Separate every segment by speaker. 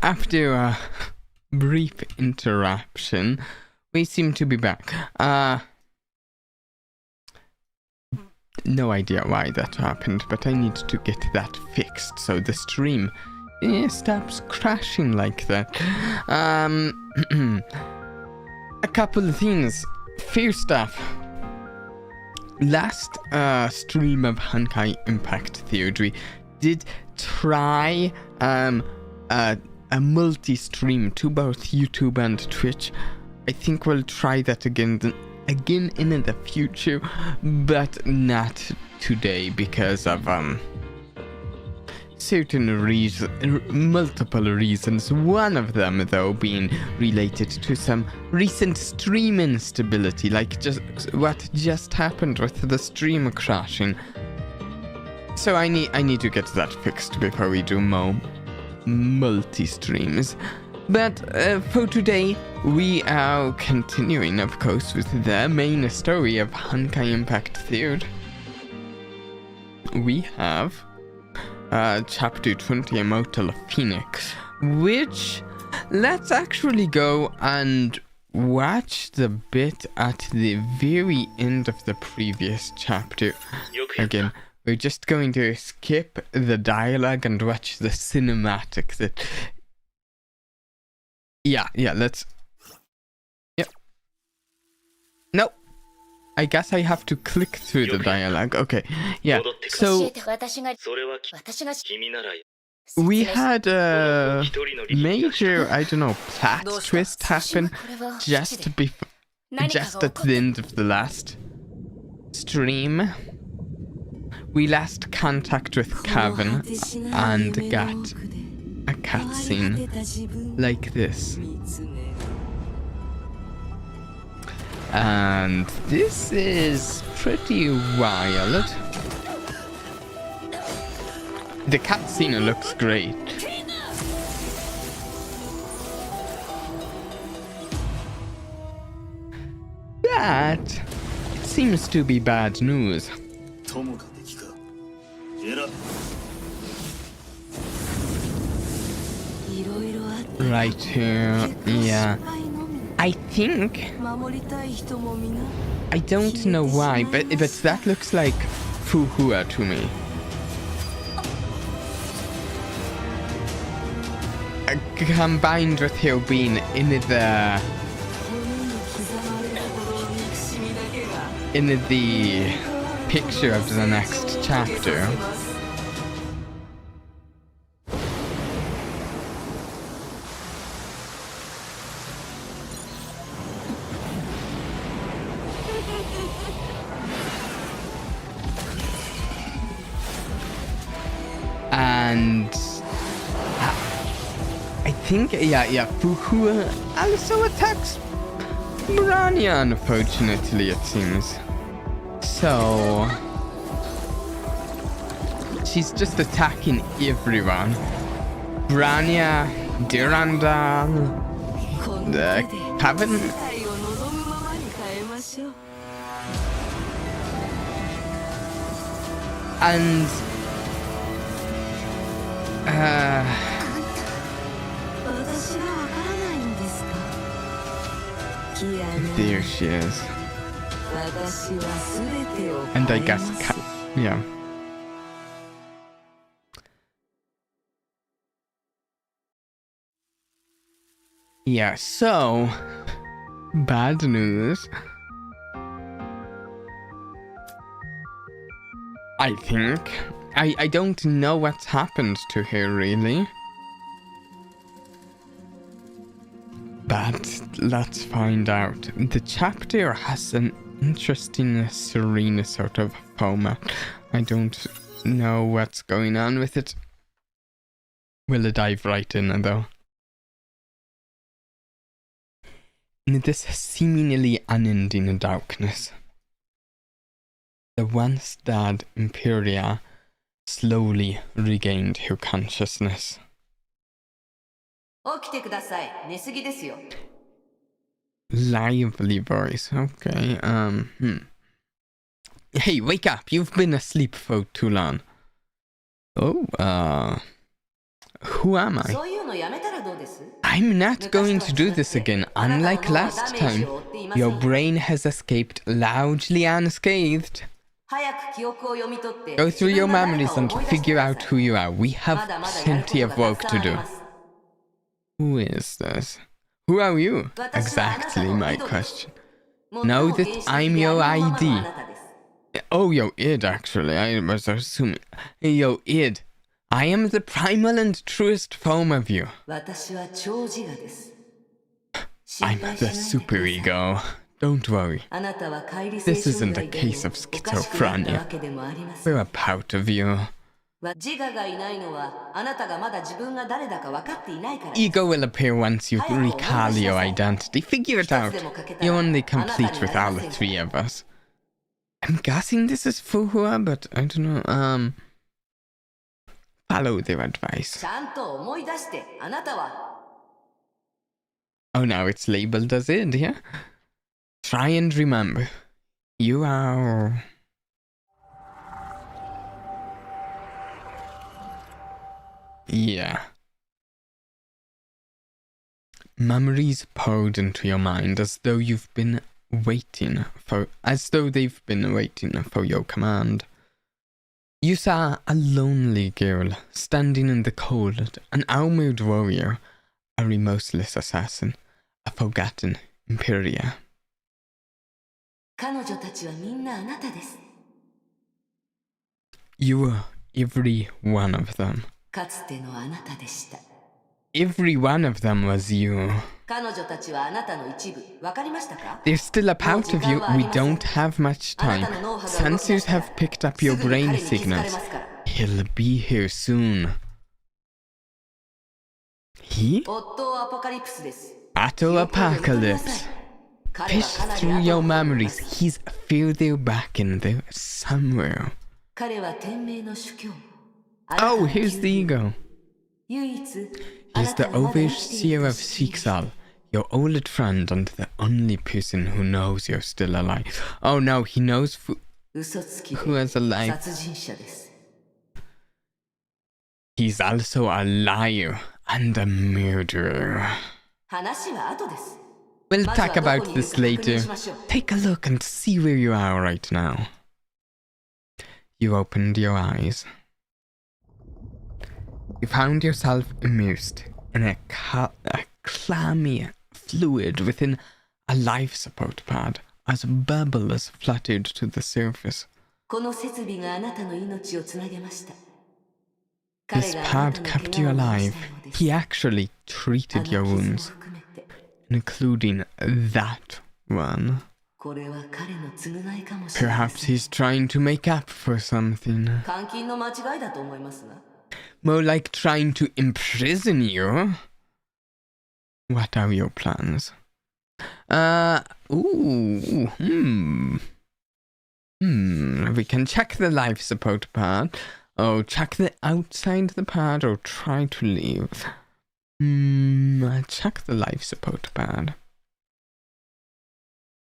Speaker 1: After a brief interruption, we seem to be back. No idea why that happened, but I need to get that fixed so the stream stops crashing like that. A couple of things. First off, last stream of Honkai Impact Theory did try a multi-stream to both YouTube and Twitch. I think we'll try that again in the future, but not today because of multiple reasons. One of them, though, being related to some recent stream instability, like what just happened with the stream crashing. So I need to get that fixed before we do more multi-streams. But for today, we are continuing, of course, with the main story of Honkai Impact Third. We have Chapter 20, Immortal Phoenix, which let's actually go and watch the bit at the very end of the previous chapter. Again, we're just going to skip the dialogue and watch the cinematic that... Yeah, let's... Yep. No. I guess I have to click through the dialogue. Okay, yeah. So... we had a major, I don't know, plot twist happen just at the end of the last stream. We lost contact with Kevin and got a cutscene like this. And this is pretty wild. The cutscene looks great. But it seems to be bad news. Right here, yeah. I think... I don't know why, but that looks like Fu Hua to me. Combined with her being in the picture of the next chapter. And I think, yeah, Fu Hua also attacks Branya, unfortunately, it seems. So she's just attacking everyone. Branya, Durandal, Kevin. And there she is. And I guess, yeah. Yeah, so, bad news. I think. I don't know what's happened to her, really. But let's find out. The chapter has an interesting, serene sort of format. I don't know what's going on with it. We'll dive right in, though. In this seemingly unending darkness, the once dead Imperia slowly regained her consciousness. Lively voice, okay, Hey, wake up, you've been asleep for too long. Oh, Who am I? I'm not going to do this again. Unlike last time, your brain has escaped largely unscathed. Go through your memories and figure out who you are. We have plenty of work to do. Who is this? Who are you? Exactly my question. Know that I'm your ID. Oh, your id, actually. I was assuming. Your id. I am the primal and truest form of you. I'm the superego. Don't worry. This isn't a case of schizophrenia. We're a part of you. Ego will appear once you recall your identity. Figure it out. You're only complete with all the three of us. I'm guessing this is Fu Hua, but I don't know. Follow their advice. Oh, now it's labeled as id, yeah? Try and remember. You are... Yeah. Memories poured into your mind as though they've been waiting for your command. You saw a lonely girl standing in the cold, an armored warrior, a remorseless assassin, a forgotten Imperia. You were every one of them. Every one of them was you. There's still a part of you. We don't have much time. Sensors have picked up your brain signals. He'll be here soon. He? Auto Apocalypse. Fish through your memories. He's further back in there somewhere. Oh, here's the ego. He's the overseer of Shiksal, your old friend and the only person who knows you're still alive. Oh no, he knows who is alive. He's also a liar and a murderer. We'll talk about this later. Take a look and see where you are right now. You opened your eyes. You found yourself immersed in a clammy fluid within a life support pad as bubbles fluttered to the surface. This pad kept you alive. He actually treated your wounds, including that one. Perhaps he's trying to make up for something. More like trying to imprison you. What are your plans? We can check the life support pad. Oh, check the outside the pad or try to leave. Check the life support pad.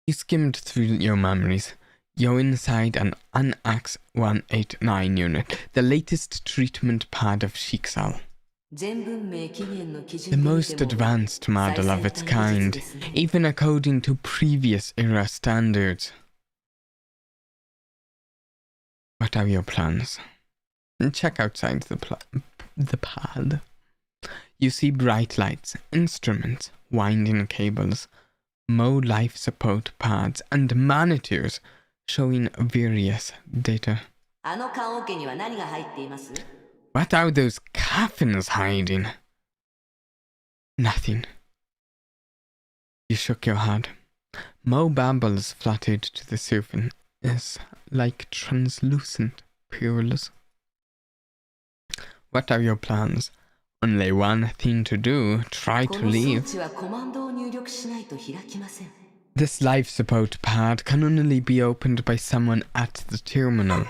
Speaker 1: You skimmed through your memories. You're inside an Unax 189 unit, the latest treatment pad of Shiksal. The most advanced model of its kind, even according to previous era standards. What are your plans? Check outside the pad. You see bright lights, instruments, winding cables, more life support pads, and monitors showing various data. What are those coffins hiding? Nothing. You shook your head. More bubbles fluttered to the surface like translucent pearls. What are your plans? Only one thing to do. Try to leave. This life support pad can only be opened by someone at the terminal.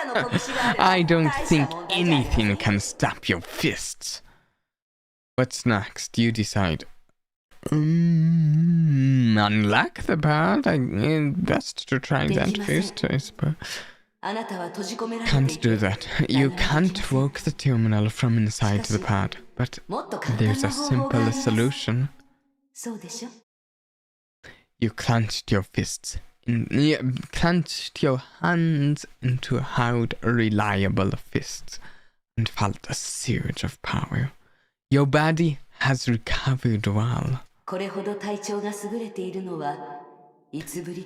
Speaker 1: I don't think anything can stop your fists. What's next? You decide. Unlock the pad? Best to try that first, I suppose. Can't do that. You can't work the terminal from inside the pad, but there's a simple solution. You clenched your fists. You clenched your hands into hard, reliable fists and felt a surge of power. Your body has recovered well.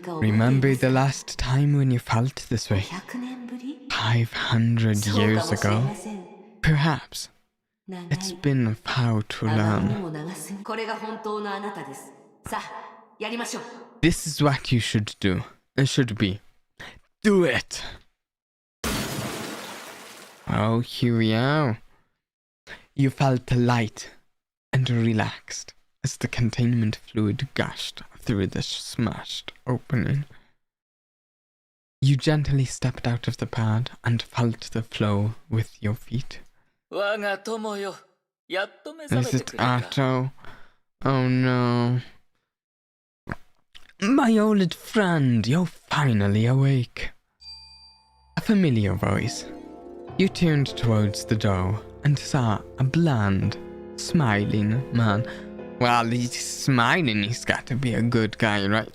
Speaker 1: Remember the last time when you felt this way? 500 years ago? Perhaps. It's been far too long. This is what you should do. It should be. Do it! Oh, here we are. You felt light and relaxed as the containment fluid gushed through the smashed opening. You gently stepped out of the pad and felt the flow with your feet. Is it Atto? Oh no. My old friend, you're finally awake. A familiar voice. You turned towards the door and saw a bland, smiling man. Well, he's smiling, he's got to be a good guy, right?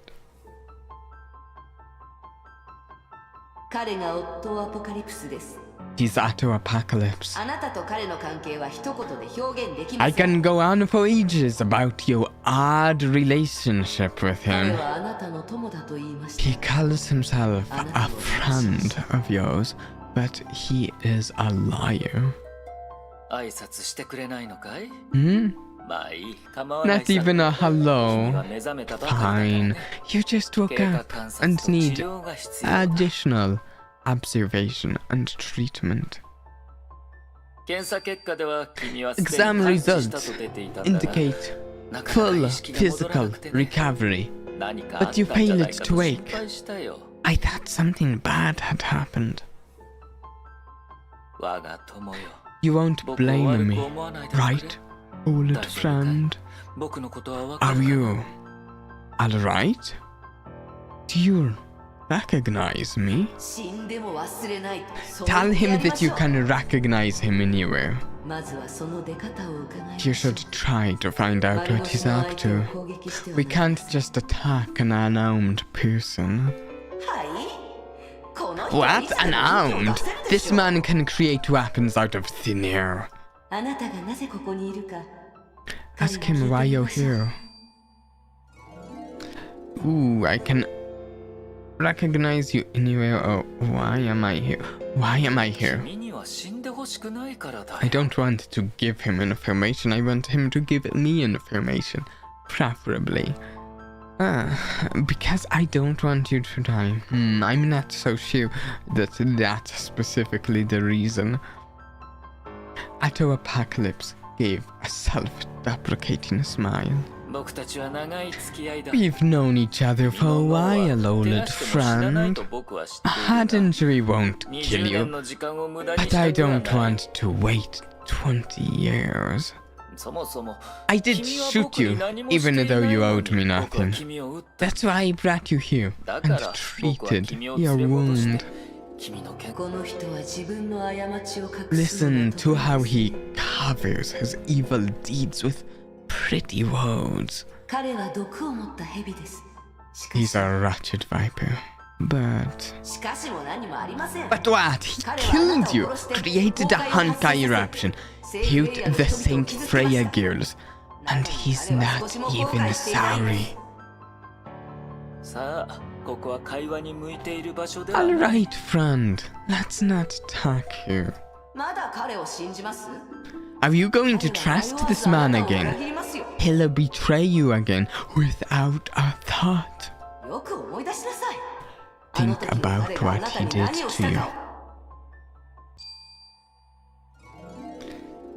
Speaker 1: He's Atto Apocalypse. I can go on for ages about your odd relationship with him. He calls himself a friend of yours, but he is a liar. Not even a hello. Fine. You just woke up and need additional observation and treatment. Exam results indicate full physical recovery, but you failed to wake. I thought something bad had happened. You won't blame me, right, old friend? Are you alright? Do you recognize me? Tell him that you can recognize him anywhere. You should try to find out what he's up to. We can't just attack an unarmed person. What? Unarmed? This man can create weapons out of thin air. Ask him why you're here. Ooh, I can recognize you anywhere. Oh, why am I here? Why am I here? I don't want to give him information. I want him to give me information. Preferably. Because I don't want you to die. I'm not so sure that that's specifically the reason. Atto Apocalypse gave a self-deprecating smile. We've known each other for a while, old friend. A head injury won't kill you, but I don't want to wait 20 years. I did shoot you, even though you owed me nothing. That's why I brought you here and treated your wound. Listen to how he covers his evil deeds with pretty words. He's a wretched viper. But what? He killed you, created a Honkai eruption, killed the Saint Freya girls, and he's not even sorry. Alright, friend, let's not talk here. Are you going to trust this man again? He'll betray you again without a thought. Think about what he did to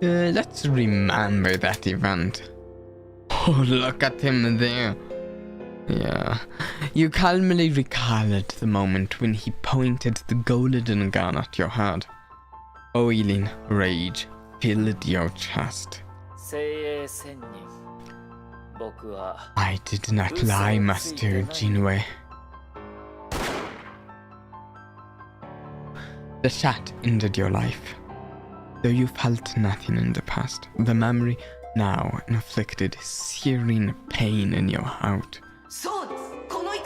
Speaker 1: you. Let's remember that event. Oh, look at him there. Yeah, you calmly recalled the moment when he pointed the golden gun at your head. Boiling rage filled your chest. I did not lie, Master Jinwei. The chat ended your life. Though you felt nothing in the past, the memory now inflicted searing pain in your heart.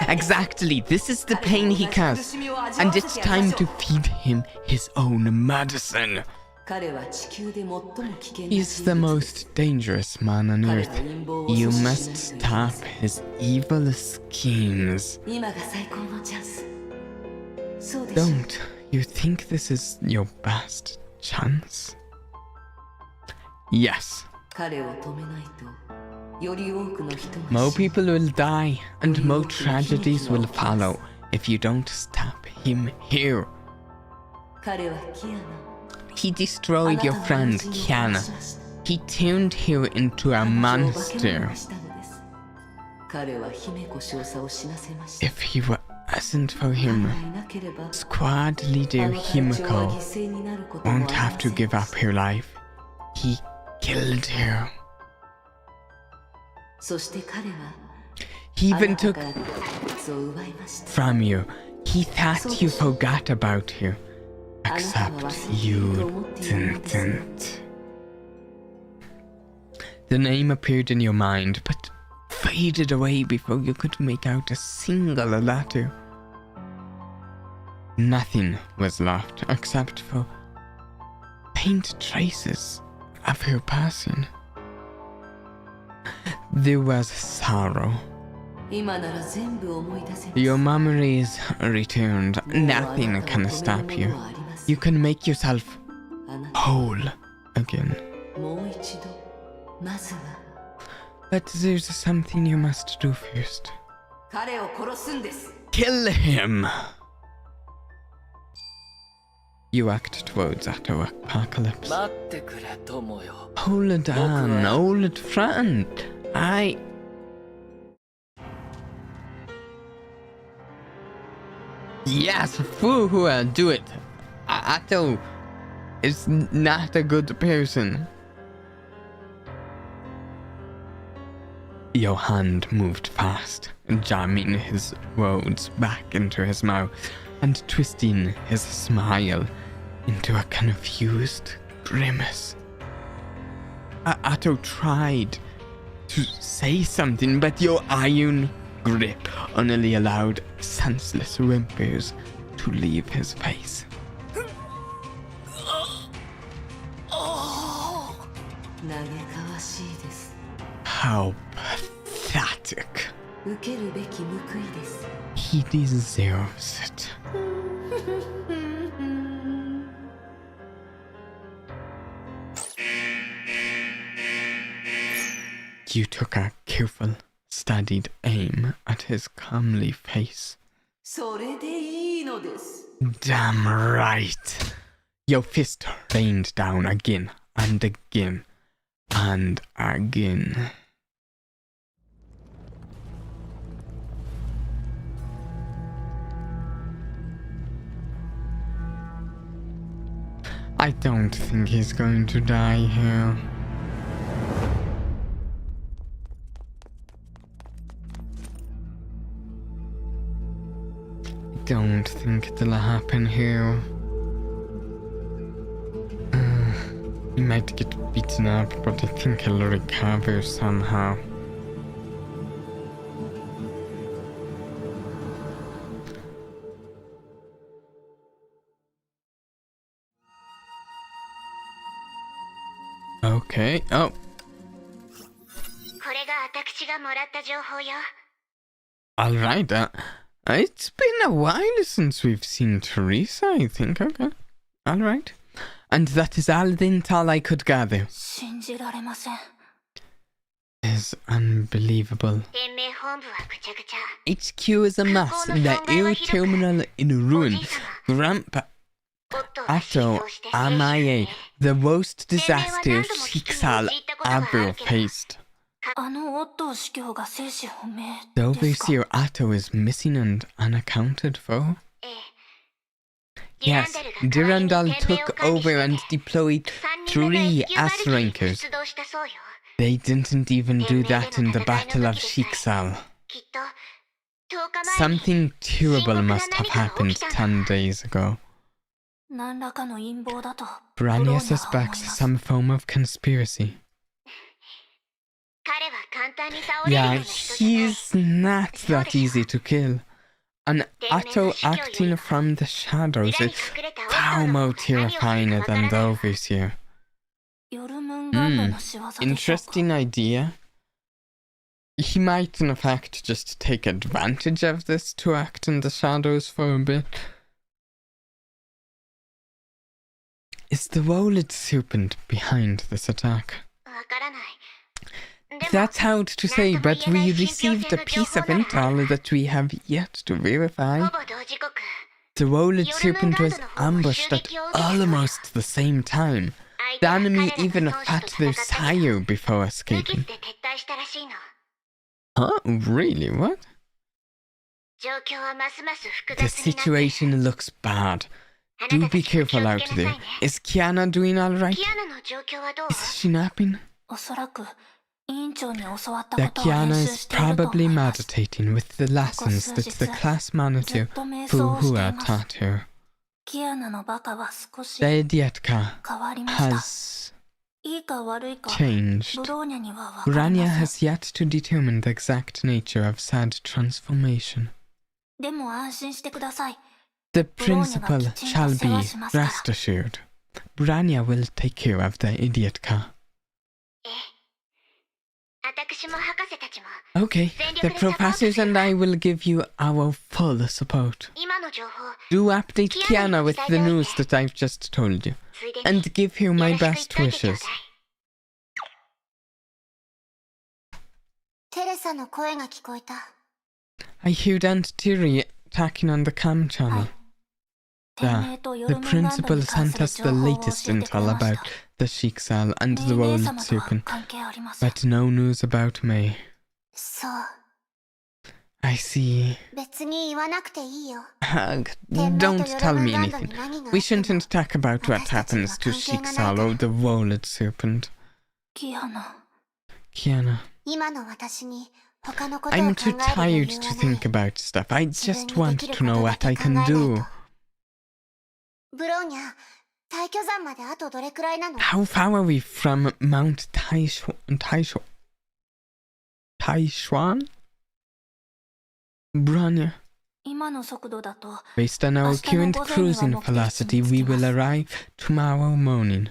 Speaker 1: Exactly, this is the pain he caused, and it's time to feed him his own medicine. He's the most dangerous man on earth. You must stop his evil schemes. Don't you think this is your best chance? Yes. More people will die, and more tragedies will follow if you don't stop him here. He destroyed your friend, Kiana. He turned her into a monster. If he wasn't for him, squad leader Himiko won't have to give up her life. He killed her. He even took from you. He thought you forgot about her. Except you didn't. The name appeared in your mind, but faded away before you could make out a single letter. Nothing was left except for faint traces of her passing. There was sorrow. Your memories returned. Nothing can stop you. You can make yourself whole again. But there's something you must do first. Kill him! You act towards Ato Apocalypse. Hold on, old friend. Yes, Fu Hua, do it. Ato is not a good person. Your hand moved fast, jamming his words back into his mouth and twisting his smile into a confused grimace. Ato tried to say something, but your iron grip only allowed senseless whimpers to leave his face. How pathetic. He deserves it. You took a careful, studied aim at his comely face. Damn right. Your fist rained down again and again and again. I don't think he's going to die here. I don't think it'll happen here. He might get beaten up, but I think he'll recover somehow. Okay, oh. Alright, it's been a while since we've seen Teresa, I think. Okay, alright. And that is all the intel I could gather. Is unbelievable. HQ is a mess. The air terminal in ruin. Grandpa Ato Amaye, the worst disaster Shiksal ever faced. The overseer Ato is missing and unaccounted for. Yes, Durandal took over and deployed 3 S-Rankers. They didn't even do that in the Battle of Shiksal. Something terrible must have happened 10 days ago. Branya suspects some form of conspiracy. Yeah, he's not that easy to kill. An Atto acting from the shadows is far more terrifying than the overseer. Interesting idea. He might in fact just take advantage of this to act in the shadows for a bit. Is the Rolled Serpent behind this attack? That's hard to say, but we received a piece of intel that we have yet to verify. The Rolled Serpent was ambushed at almost the same time. The enemy even fought their sire before escaping. Huh? Really? What? The situation looks bad. Do be careful out there. Is Kiana doing alright? Is she napping? The Kiana is probably meditating with the lessons that the class monitor Fu Hua taught her. The idiotka has changed. Branya has yet to determine the exact nature of said transformation. The principal shall be rest assured. Branya will take care of the idiotka. Okay, the professors and I will give you our full support. Do update Kiana with the news that I've just told you, and give her my best wishes. I heard Aunt Terry attacking on the cam channel. Yeah, the principal sent us the latest intel about the Sheiksal and the Rolled Serpent, but no news about May. I see. Don't tell me anything. We shouldn't talk about what happens to Sheiksal or the Rolled Serpent. Kiana. I'm too tired to think about stuff. I just want to know what I can do. How far are we from Mount Taishuan? Branya. Based on our current cruising velocity, we will arrive tomorrow morning.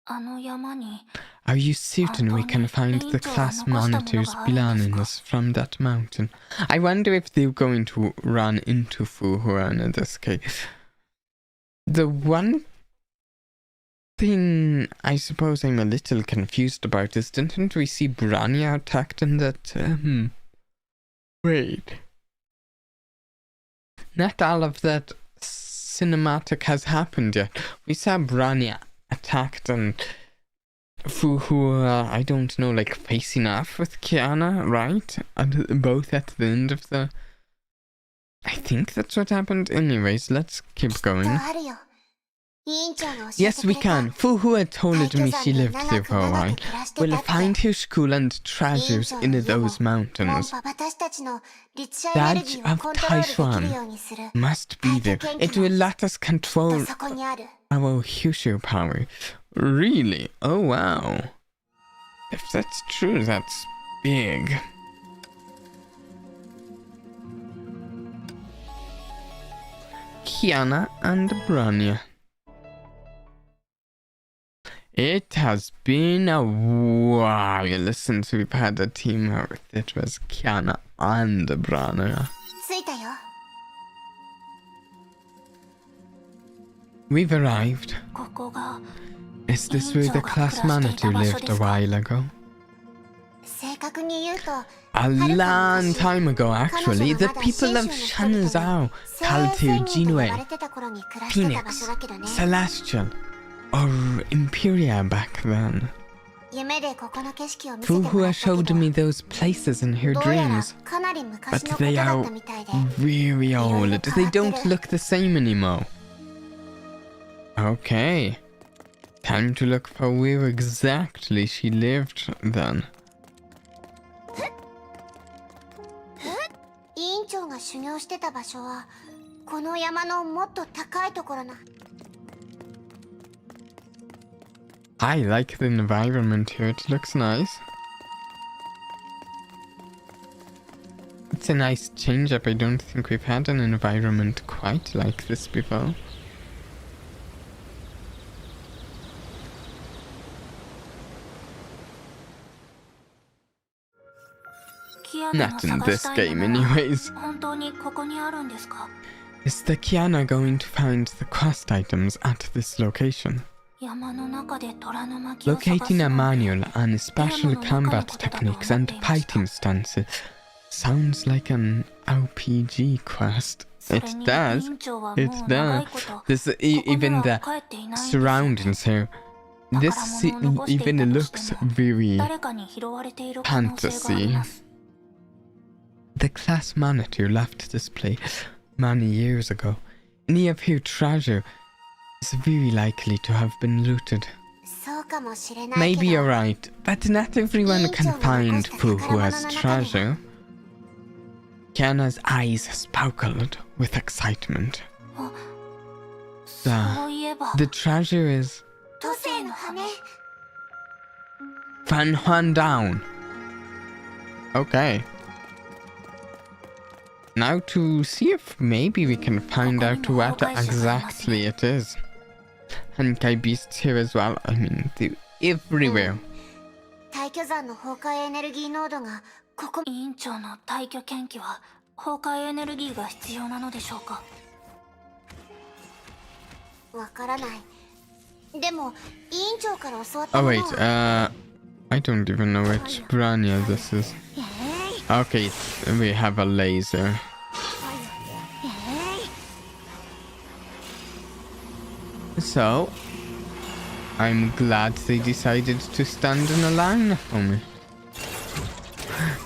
Speaker 1: Are you certain we can find the class monitor's belongings from that mountain? I wonder if they're going to run into Fu Hua in this case. The one thing I suppose I'm a little confused about is, didn't we see Branya attacked in that, Wait. Not all of that cinematic has happened yet. We saw Branya attacked and Fu Hua, I don't know, like facing off with Kiana, right? And both at the end of the... I think that's what happened. Anyways, let's keep going. Yes, we can. Fu Hua told me she lived there for a while. We'll find her school and treasures in those mountains. The edge of Taishuan must be there. It will let us control our Kyushu power. Really? Oh wow. If that's true, that's big. Kiana and Branya. It has been a while since we've had a team where it was Kiana and Branya. We've arrived. Is this where the class monitor lived a while ago? A long time ago, actually. The people of Shanzhou called her Jinwei, Phoenix, Celestial, or Imperia back then. Fu Hua showed me those places in her dreams, but they are very old. They don't look the same anymore. Okay. Time to look for where exactly she lived then. I like the environment here. It looks nice. It's a nice change up. I don't think we've had an environment quite like this before. Not in this game anyways. Is the Kiana going to find the quest items at this location? Locating a manual on special combat techniques and fighting stances sounds like an RPG quest. It does. It does. This even the surroundings here. This even looks very fantasy. The class monitor left this place many years ago. Any of her treasure is very likely to have been looted. Maybe you're right, but not everyone can find Fu Hua's treasure. Kiana's eyes sparkled with excitement. The treasure is... Fan Huan down. Okay. Now to see if maybe we can find out what exactly it is. Honkai beasts here as well. I mean, they're everywhere. Oh wait, I don't even know which Branya this is. Okay, we have a laser. So, I'm glad they decided to stand in a line for me.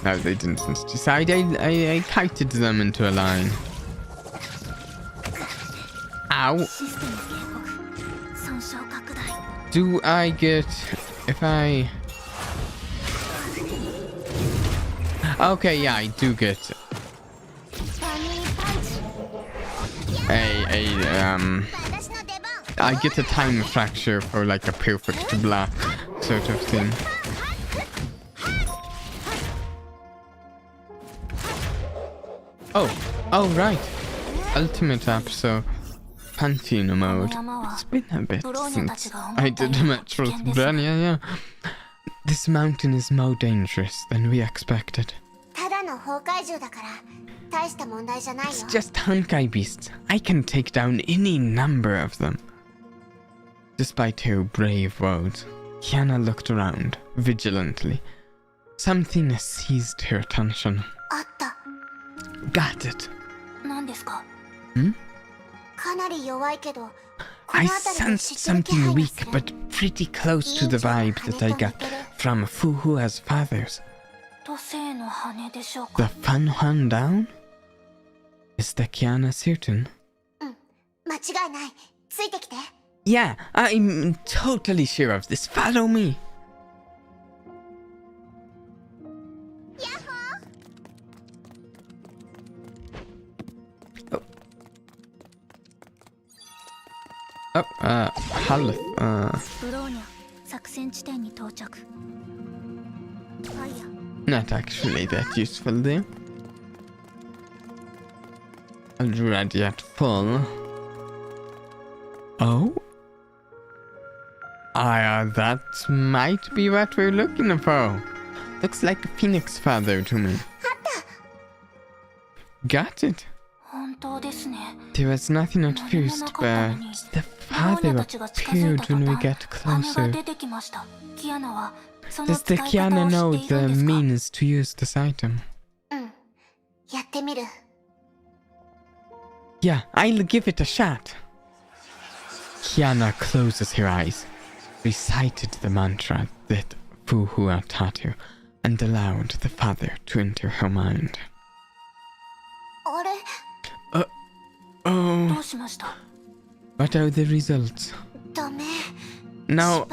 Speaker 1: No, they didn't decide. I kited them into a line. Ow. Do I get... if I... Okay, yeah, I do get I get a time fracture for like a perfect block sort of thing. Oh right, ultimate app, so Pantino mode. It's been a bit since I did a match with Branya, yeah. This mountain is more dangerous than we expected. It's just Honkai beasts. I can take down any number of them. Despite her brave words, Kiana looked around vigilantly. Something seized her attention. Got it. Hmm? I sensed something weak but pretty close to the vibe that I got from Fu Hua's fathers. The Fan Huan down? Is the Kiana certain? Yeah, I'm totally sure of this. Follow me. Half, not actually that useful there. Already at full. Oh? That might be what we're looking for. Looks like a phoenix feather to me. Got it. There was nothing at first, but the feather appeared when we got closer. Does the Kiana know the means to use this item? Yeah, I'll give it a shot. Kiana closes her eyes, recited the mantra that Fu Hua taught her, and allowed the feather to enter her mind. Oh. What are the results? No,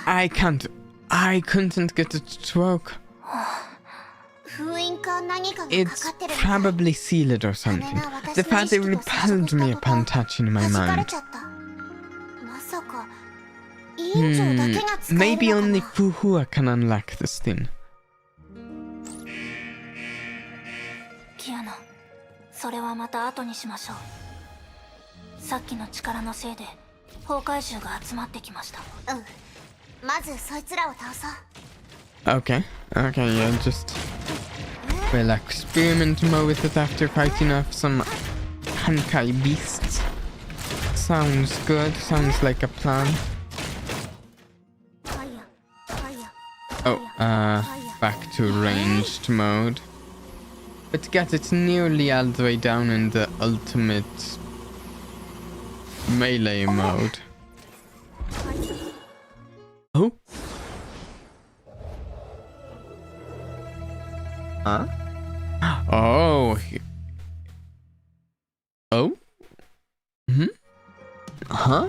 Speaker 1: I can't. I couldn't get it to work. It's probably sealed or something. The feather repelled me upon touching my mind. Maybe only Fu Hua can unlock this thing.
Speaker 2: キアナ、それはまた後にしましょう。さっきの力のせいで崩壊獣が集まってきました。まずそいつらを倒そう。
Speaker 1: Okay, yeah, just we'll experiment more with it after fighting off some Honkai beasts. Sounds good, sounds like a plan. Oh, back to ranged mode. But get it nearly all the way down in the ultimate melee mode. Oh? Huh? Oh. Oh? Huh?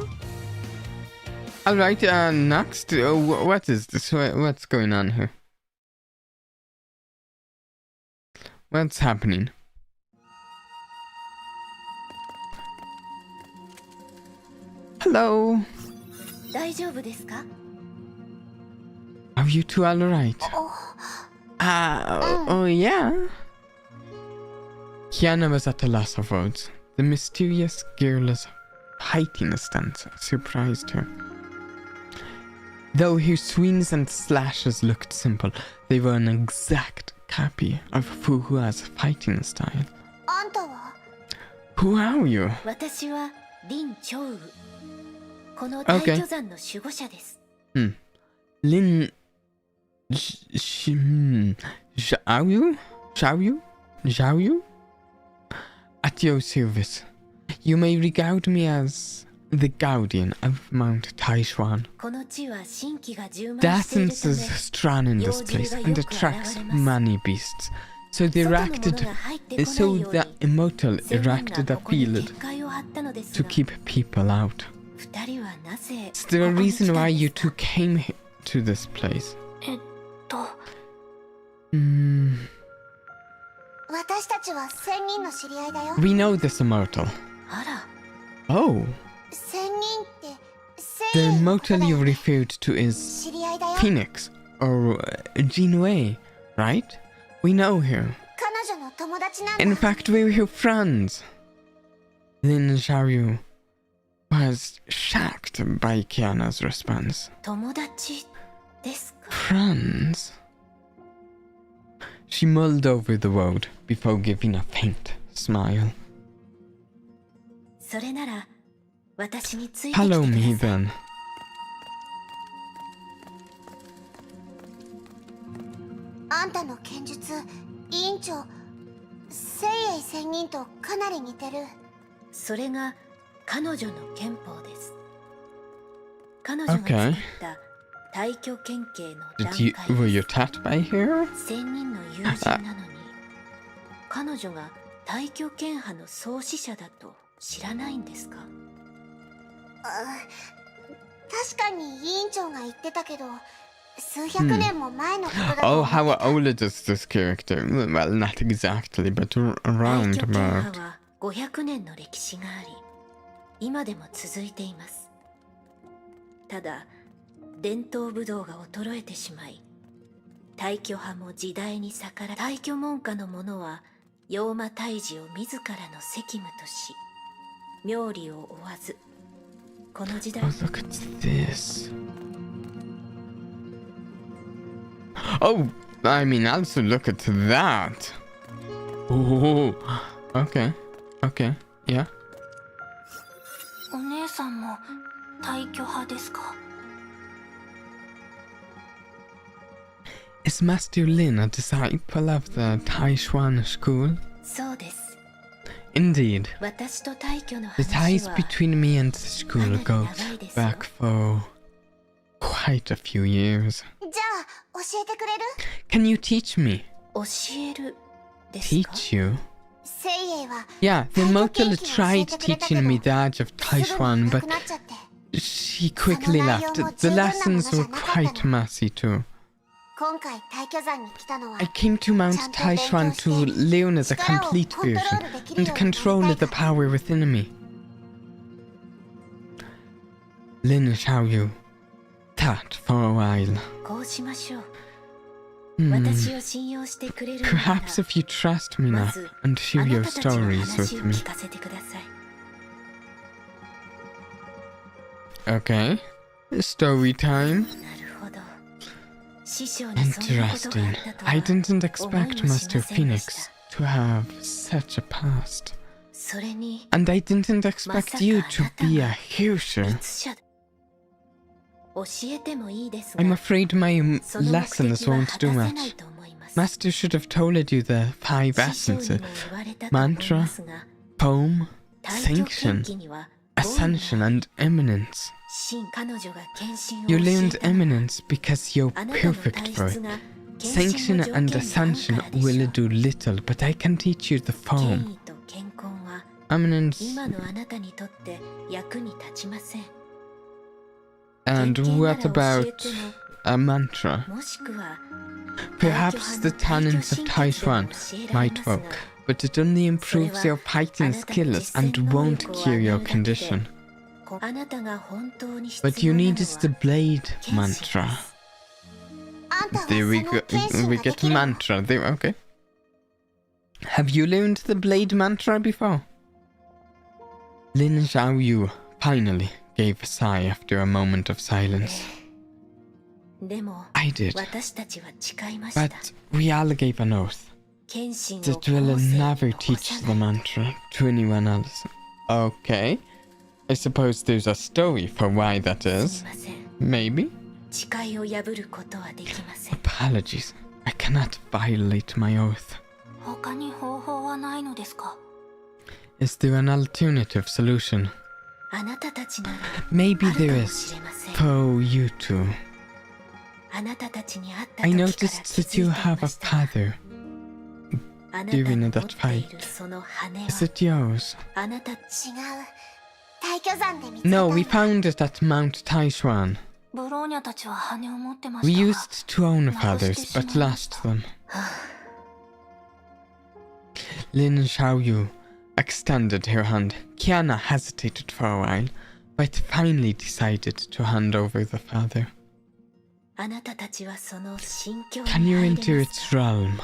Speaker 1: Alright, next. What is this? What's going on here? What's happening? Hello. Are you two alright? Oh yeah. Kiana was at a loss of words. The mysterious girl's fighting stance surprised her. Though her swings and slashes looked simple, they were an exact copy of Fu Hua's fighting style. Who are you? Okay. Lin... Xiaoyu? At your service. You may regard me as the guardian of Mount Taishuan. The essence is strong in this place and attracts many beasts. So the Immortal erected a field to keep people out. Is there a reason why you two came to this place? We know this Immortal. Oh. The Immortal you referred to is Phoenix or Jinwei, right? We know her. In fact, we're her friends. Lin Xiaoyu was shocked by Kiana's response. Friends? She mulled over the word before giving a faint smile. Follow me then. Okay. Were you taught by her? Oh, how old is this character? Well, not exactly, but around about.
Speaker 2: 500年の歴史があり、今でも続いています。ただ、伝統武道が衰えてしまい、大巨派も時代に逆らい、大巨門下の者は妖魔退治を自らの責務とし、妙理を追わず、この時代。
Speaker 1: Oh, look at this. Oh, I mean, also look at that. Oh, okay, yeah.
Speaker 2: お姉さんも大巨派ですか?
Speaker 1: Is Master Lin a disciple of the Taishuan school?
Speaker 2: そうです。
Speaker 1: Indeed.
Speaker 2: 私と大巨の
Speaker 1: The
Speaker 2: 話
Speaker 1: ties
Speaker 2: は
Speaker 1: between me and the school go back for quite a few years.
Speaker 2: じゃあ教えてくれる?
Speaker 1: Can you teach me?
Speaker 2: 教えるですか?
Speaker 1: Teach you? Yeah, the Immortal tried teaching me the art of Taishuan, but she quickly left. The lessons were quite messy too. I came to Mount Taishuan to learn the complete version and control the power within me. Lin Xiaoyu, thought for a while.
Speaker 2: こうしましょう。
Speaker 1: Hmm.
Speaker 2: 私を信用してくれるのなら
Speaker 1: Perhaps if you trust me
Speaker 2: ま
Speaker 1: enough
Speaker 2: ず
Speaker 1: and
Speaker 2: あ
Speaker 1: share
Speaker 2: な
Speaker 1: your
Speaker 2: たたちの
Speaker 1: stories
Speaker 2: 話
Speaker 1: with
Speaker 2: を
Speaker 1: me.
Speaker 2: 聞かせてください。
Speaker 1: Okay. Story time.
Speaker 2: なるほど。師匠にそんなことがあ
Speaker 1: Interesting.
Speaker 2: ったとは
Speaker 1: I didn't
Speaker 2: 思い
Speaker 1: expect
Speaker 2: もし
Speaker 1: Master
Speaker 2: ませんでし
Speaker 1: Phoenix
Speaker 2: た。
Speaker 1: to have such a past.
Speaker 2: それに
Speaker 1: And I didn't
Speaker 2: ま
Speaker 1: expect
Speaker 2: さか
Speaker 1: you
Speaker 2: あ
Speaker 1: to
Speaker 2: なた
Speaker 1: be a
Speaker 2: が
Speaker 1: user.
Speaker 2: 律者だ。教えてもいいですが、
Speaker 1: I'm afraid my
Speaker 2: その目
Speaker 1: lessons
Speaker 2: 的は
Speaker 1: won't
Speaker 2: 果
Speaker 1: do
Speaker 2: たせない
Speaker 1: much.
Speaker 2: と思います。
Speaker 1: Master should have told you the 5
Speaker 2: 師匠に
Speaker 1: essences:
Speaker 2: も言われたと思いますが、
Speaker 1: poem,
Speaker 2: 太極拳
Speaker 1: sanction,
Speaker 2: 技には
Speaker 1: ascension, and eminence.
Speaker 2: 真彼女が献身を
Speaker 1: You
Speaker 2: 教え
Speaker 1: learned
Speaker 2: たのは
Speaker 1: eminence because you're
Speaker 2: あなたの
Speaker 1: perfect
Speaker 2: 体
Speaker 1: for
Speaker 2: 質
Speaker 1: it.
Speaker 2: が献身の
Speaker 1: Sanction
Speaker 2: 条
Speaker 1: and
Speaker 2: 件に合う
Speaker 1: ascension
Speaker 2: からでしょ
Speaker 1: will
Speaker 2: う。
Speaker 1: do little, but I can teach you the
Speaker 2: 権
Speaker 1: poem.
Speaker 2: 威と健康は
Speaker 1: Eminence
Speaker 2: 今のあなたにとって役に立ちません。
Speaker 1: and
Speaker 2: 偏見な
Speaker 1: what
Speaker 2: ら教え
Speaker 1: about
Speaker 2: ても
Speaker 1: a mantra?
Speaker 2: もしくは
Speaker 1: Perhaps the tannins of Taichuan might work, but it only improves your fighting skills and won't cure your condition.
Speaker 2: あなたが本当に必
Speaker 1: But you
Speaker 2: 要なの
Speaker 1: need is the
Speaker 2: は
Speaker 1: blade
Speaker 2: 剣士
Speaker 1: mantra.
Speaker 2: です。
Speaker 1: There we go. We get mantra. There, okay. Have you learned the blade mantra before? Lin Xiaoyu finally gave a sigh after a moment of silence.
Speaker 2: でも
Speaker 1: I did,
Speaker 2: 私たちは誓いました。
Speaker 1: but we all gave an oath
Speaker 2: 剣心を
Speaker 1: that
Speaker 2: 後
Speaker 1: we'll
Speaker 2: 世に
Speaker 1: never
Speaker 2: 残
Speaker 1: teach
Speaker 2: さ
Speaker 1: the
Speaker 2: ない。
Speaker 1: mantra to anyone else. Okay. I suppose there's a story for why that
Speaker 2: す
Speaker 1: is.
Speaker 2: みません。
Speaker 1: Maybe?
Speaker 2: 誓いを破ることはできません。
Speaker 1: Apologies. I cannot violate my oath.
Speaker 2: 他に方法はないのですか？
Speaker 1: Is there an alternative solution?
Speaker 2: あなたたちなら
Speaker 1: Maybe
Speaker 2: ある
Speaker 1: there
Speaker 2: かも
Speaker 1: is.
Speaker 2: しれません。
Speaker 1: For you two.
Speaker 2: あなたたちに会った
Speaker 1: I
Speaker 2: 時から
Speaker 1: noticed
Speaker 2: 気
Speaker 1: that
Speaker 2: づい
Speaker 1: you
Speaker 2: てい
Speaker 1: have
Speaker 2: ま
Speaker 1: a
Speaker 2: した。
Speaker 1: father.
Speaker 2: あなた
Speaker 1: during
Speaker 2: の
Speaker 1: that
Speaker 2: 持っている
Speaker 1: fight.
Speaker 2: その羽
Speaker 1: Is
Speaker 2: は
Speaker 1: it yours?
Speaker 2: あなた
Speaker 3: 違う。大巨山で見つけた
Speaker 1: No, we found it at Mount Taishuan.
Speaker 3: ブローニャたちは羽を持ってま
Speaker 1: We
Speaker 3: したが
Speaker 1: used to own feathers, but lost them. Lin Xiaoyu extended her hand. Kiana hesitated for a while, but finally decided to hand over the feather.
Speaker 2: あなたたちはその心境に
Speaker 1: Can you
Speaker 2: 入れ
Speaker 1: enter
Speaker 2: ます
Speaker 1: its realm?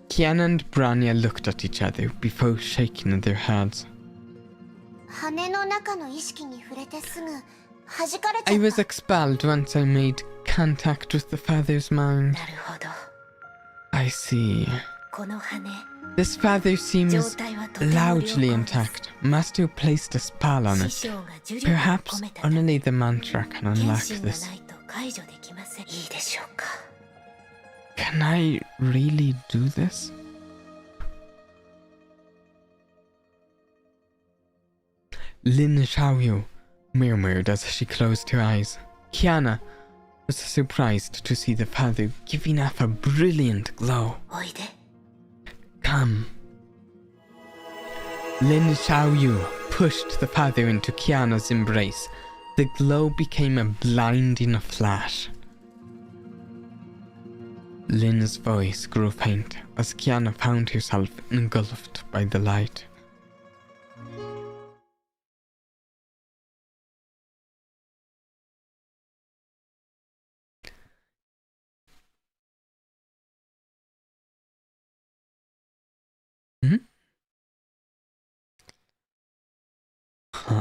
Speaker 1: Kiana and Branya looked at each other before shaking their heads.
Speaker 3: 羽の中の意識に触れてすぐ弾かれちゃ
Speaker 1: I
Speaker 3: っ
Speaker 1: was
Speaker 3: た。
Speaker 1: expelled once I made contact with the feather's mind.
Speaker 2: なるほど。
Speaker 1: I see.
Speaker 2: この羽
Speaker 1: This feather
Speaker 2: 状
Speaker 1: seems
Speaker 2: 態はとても良
Speaker 1: largely
Speaker 2: 好です
Speaker 1: intact. Master placed a spell on
Speaker 2: 師
Speaker 1: it.
Speaker 2: 匠が呪力を
Speaker 1: Perhaps
Speaker 2: 込めたため
Speaker 1: only the mantra can
Speaker 2: 剣
Speaker 1: unlock
Speaker 2: 心が
Speaker 1: this.
Speaker 2: ないと解除できません。いいでしょうか。
Speaker 1: Can I really do this? Lin Xiaoyu murmured as she closed her eyes. Kiana was surprised to see the feather giving off a brilliant glow.
Speaker 2: おいで。
Speaker 1: Come. Lin Xiaoyu pushed the feather into Kiana's embrace. The glow became a blinding flash. Lin's voice grew faint as Kiana found herself engulfed by the light. Hmm?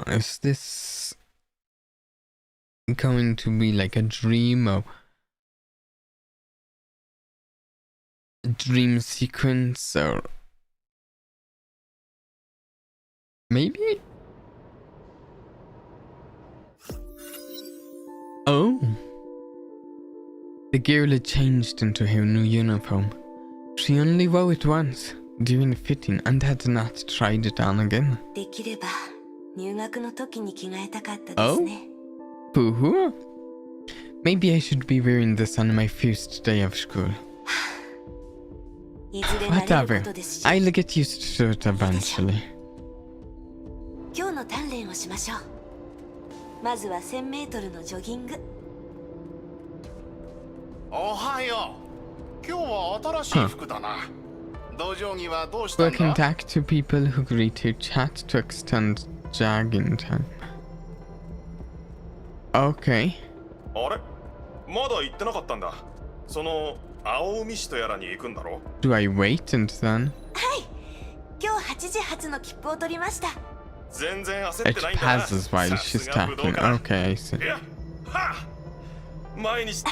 Speaker 1: Is this going to be like a dream or a dream sequence or maybe? Oh. The girl had changed into her new uniform. She only wore it once during fitting and had not tried it on again.
Speaker 2: できれば入学の時に着替えたかったですね。
Speaker 1: Fu Hua? Maybe I should be wearing this on my first day of school.
Speaker 2: いずれ慣れる
Speaker 1: Whatever.
Speaker 2: ことですし、
Speaker 1: I'll get used to it eventually.
Speaker 2: 今日の鍛錬をしましょう。まずは1000メートルのジョギング。
Speaker 4: おはよう。今日は新しい服だな。道場着はどうしたん
Speaker 1: Welcome
Speaker 4: だ？
Speaker 1: back to people who greet your chat to extend jogging time. Okay.
Speaker 5: あれまだ行ってなかったんだ。その青海市とやらに行くんだろ。
Speaker 1: Do I wait and then?
Speaker 2: 今日8時発の切符を取りました。
Speaker 5: 全然焦っ
Speaker 1: It
Speaker 5: てないんだな。
Speaker 1: passes while
Speaker 5: さ
Speaker 1: she's
Speaker 5: すが武道
Speaker 1: talking.
Speaker 5: 家
Speaker 1: Okay, I see.
Speaker 5: いや、はあ、毎日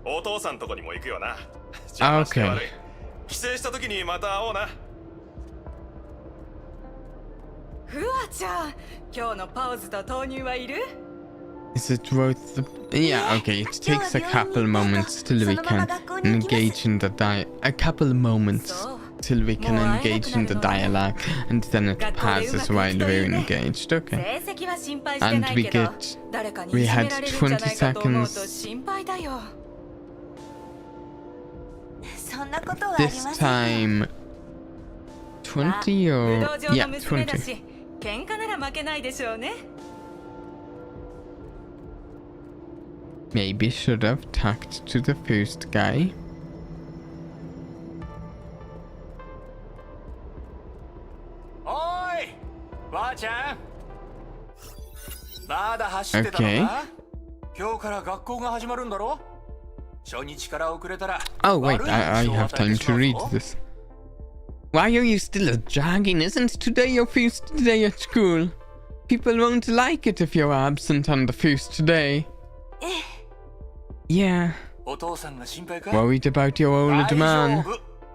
Speaker 5: お父さんとこにも行くよな。邪魔して悪い。帰省した時にまた会おうな。
Speaker 6: フワちゃん、今日のパウズと豆乳はいる？
Speaker 1: Is it worth the... Yeah, okay, it takes a couple moments till we can engage in the a couple moments till we can engage in the dialogue, and then it passes while we're engaged. Okay. And we had 20 seconds.
Speaker 2: そんなことはありま
Speaker 1: This
Speaker 2: せん。
Speaker 1: time, 20 or... Yeah, 20.
Speaker 6: 喧嘩なら負けないでしょうね。
Speaker 1: Maybe should have talked to the first guy.
Speaker 7: おーい、ばあちゃん。まだ走ってたのか？今日から学校が始まるんだろ？初日から遅れたら。
Speaker 1: Oh wait, I have time to read this. Why are you still jogging? Isn't today your first day at school? People won't like it if you're absent on the first day. Yeah.
Speaker 7: お父さんが心配か？
Speaker 1: Worried about your old man.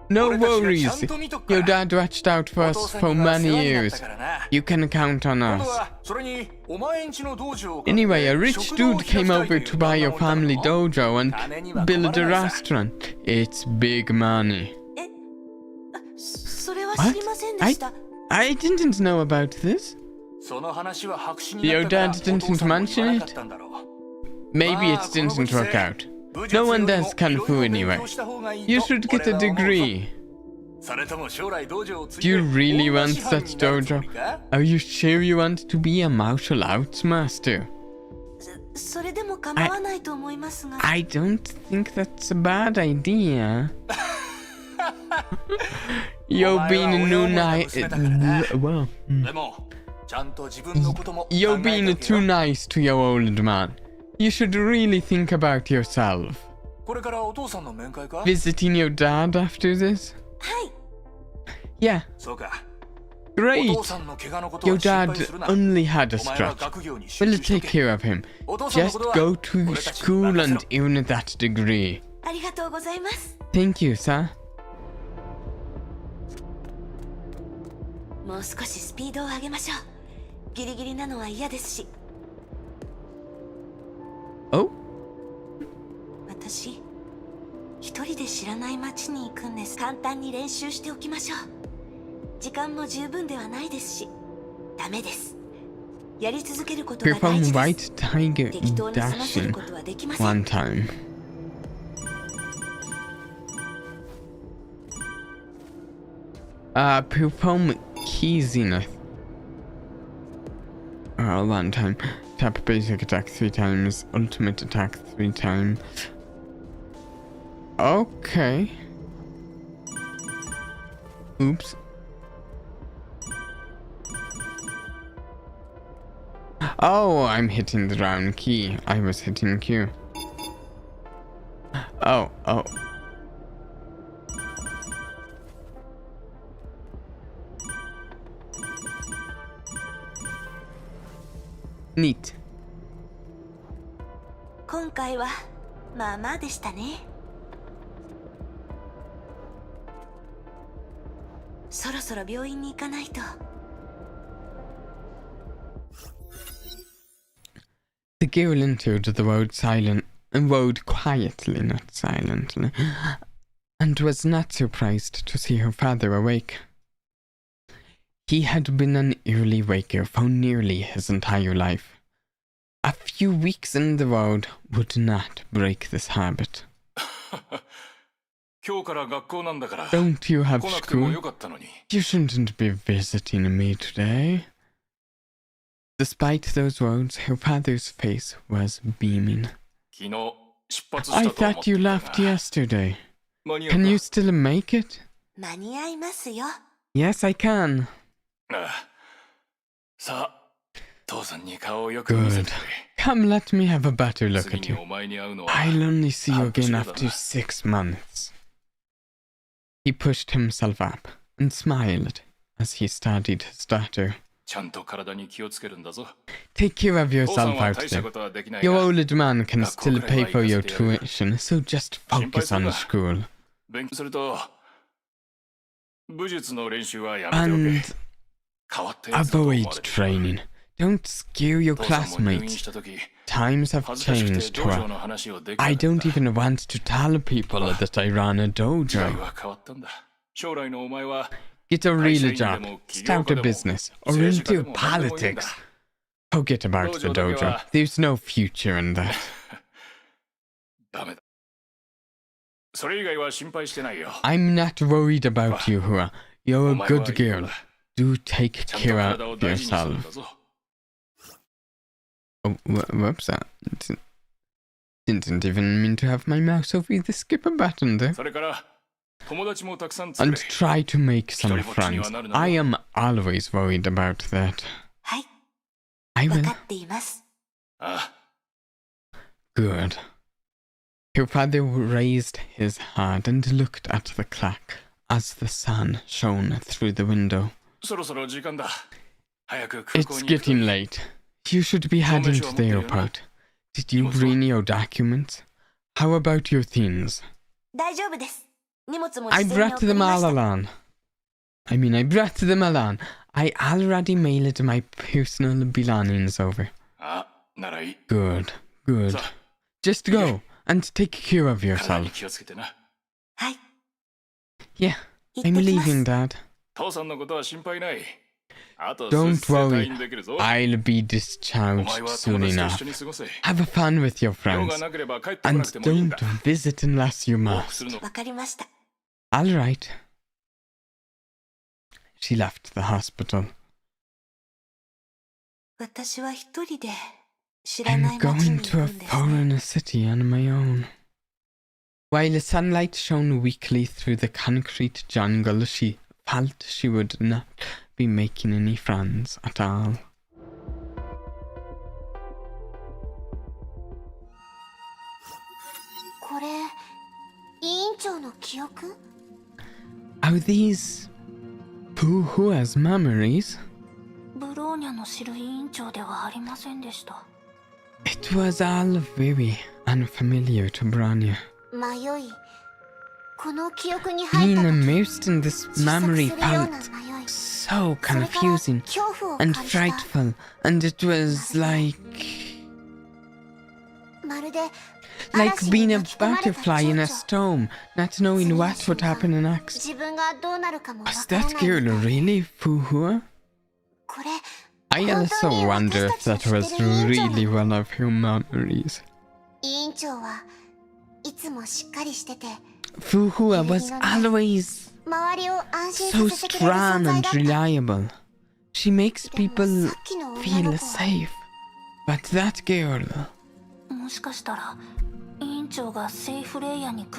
Speaker 1: No worries. Your dad watched out for us for many years. You can count on us. Anyway, a rich dude came over to buy your family dojo and build a restaurant. It's big money.
Speaker 2: それは知りませんでした。
Speaker 1: I didn't know about this. Your dad didn't mention it? Maybe it didn't work out. No one does Kung Fu anyway. You should get a degree. Do you really want such dojo? Are you sure you want to be a martial arts master?
Speaker 2: それでも構わないと思いますが。
Speaker 1: I don't think that's a bad idea. You're being too nice. Well, you're being too nice to your old man. You should really think about yourself. Visiting your dad after this? Yeah. Great. Your dad only had a scratch. We'll take care of him. Just go to school and earn that degree.
Speaker 2: ありがとうございます。
Speaker 1: Thank you, sir.
Speaker 2: もう少しスピードを上げましょう。ギリギリなのは嫌ですし。
Speaker 1: Oh?
Speaker 2: 私、一人で知らない町に行くんです。簡単に練習しておきましょう。時間も十分ではないですし、ダメです。やり続けることが大事です。
Speaker 1: Perform white tiger
Speaker 2: 適当に済ませる
Speaker 1: dashing
Speaker 2: ことはできません。
Speaker 1: one time. Perform key zenith. One time. Tap basic attack 3 times. Ultimate attack 3 times. Okay. Oops. Oh, I'm hitting the round key. I was hitting Q. Oh. Neat.
Speaker 2: 今回はまあまあでしたね。そろそろ病院に行かないと。
Speaker 1: The girl entered the road quietly, not silently, and was not surprised to see her father awake. He had been an early waker for nearly his entire life. A few weeks in the road would not break this habit. Don't you have school? You shouldn't be visiting me today. Despite those words, her father's face was beaming. I thought you left yesterday. Can you still make it?
Speaker 2: 間に合いますよ。
Speaker 1: Yes, I can. Good. Come, let me have a better look at you. I'll only see you again after 6 months. He pushed himself up and smiled as he studied his daughter. Take care of yourself out there. Your old man can still pay for your tuition, so just focus on school. And avoid training. Don't scare your classmates. Times have changed, Hua. I don't even want to tell people that I ran a dojo. Get a real job, start a business, or into politics. Forget about the dojo. There's no future in that. I'm not worried about you, Hua. You're a good girl. Do take care of yourself. Oh, whoops, that didn't even mean to have my mouse over the skipper button there. And try to make some friends. I am always worried about that. I will. Good. Your father raised his head and looked at the clock as the sun shone through the window. It's getting late. You should be heading to the airport. Did you bring your documents? How about your things? I brought them all along. I brought them along. I already mailed my personal belongings over. Good, good. Just go and take care of yourself. Yeah, I'm leaving, Dad. Don't worry, I'll be discharged soon enough. Have fun with your friends, and don't visit unless you must. Alright. She left the hospital. I'm going to a foreign city on my own. While the sunlight shone weakly through the concrete jungle, she felt she would not be making any friends at all. Are these Fu Hua's memories? It was all very unfamiliar to Bronya. Being immersed in this memory felt so confusing and frightful, and it was like being a butterfly in a storm, not knowing what would happen next. Was that girl really Fu Hua? I also wonder if that was really one of her memories. Fu Hua was always so strong and reliable. She makes people feel safe. But that girl...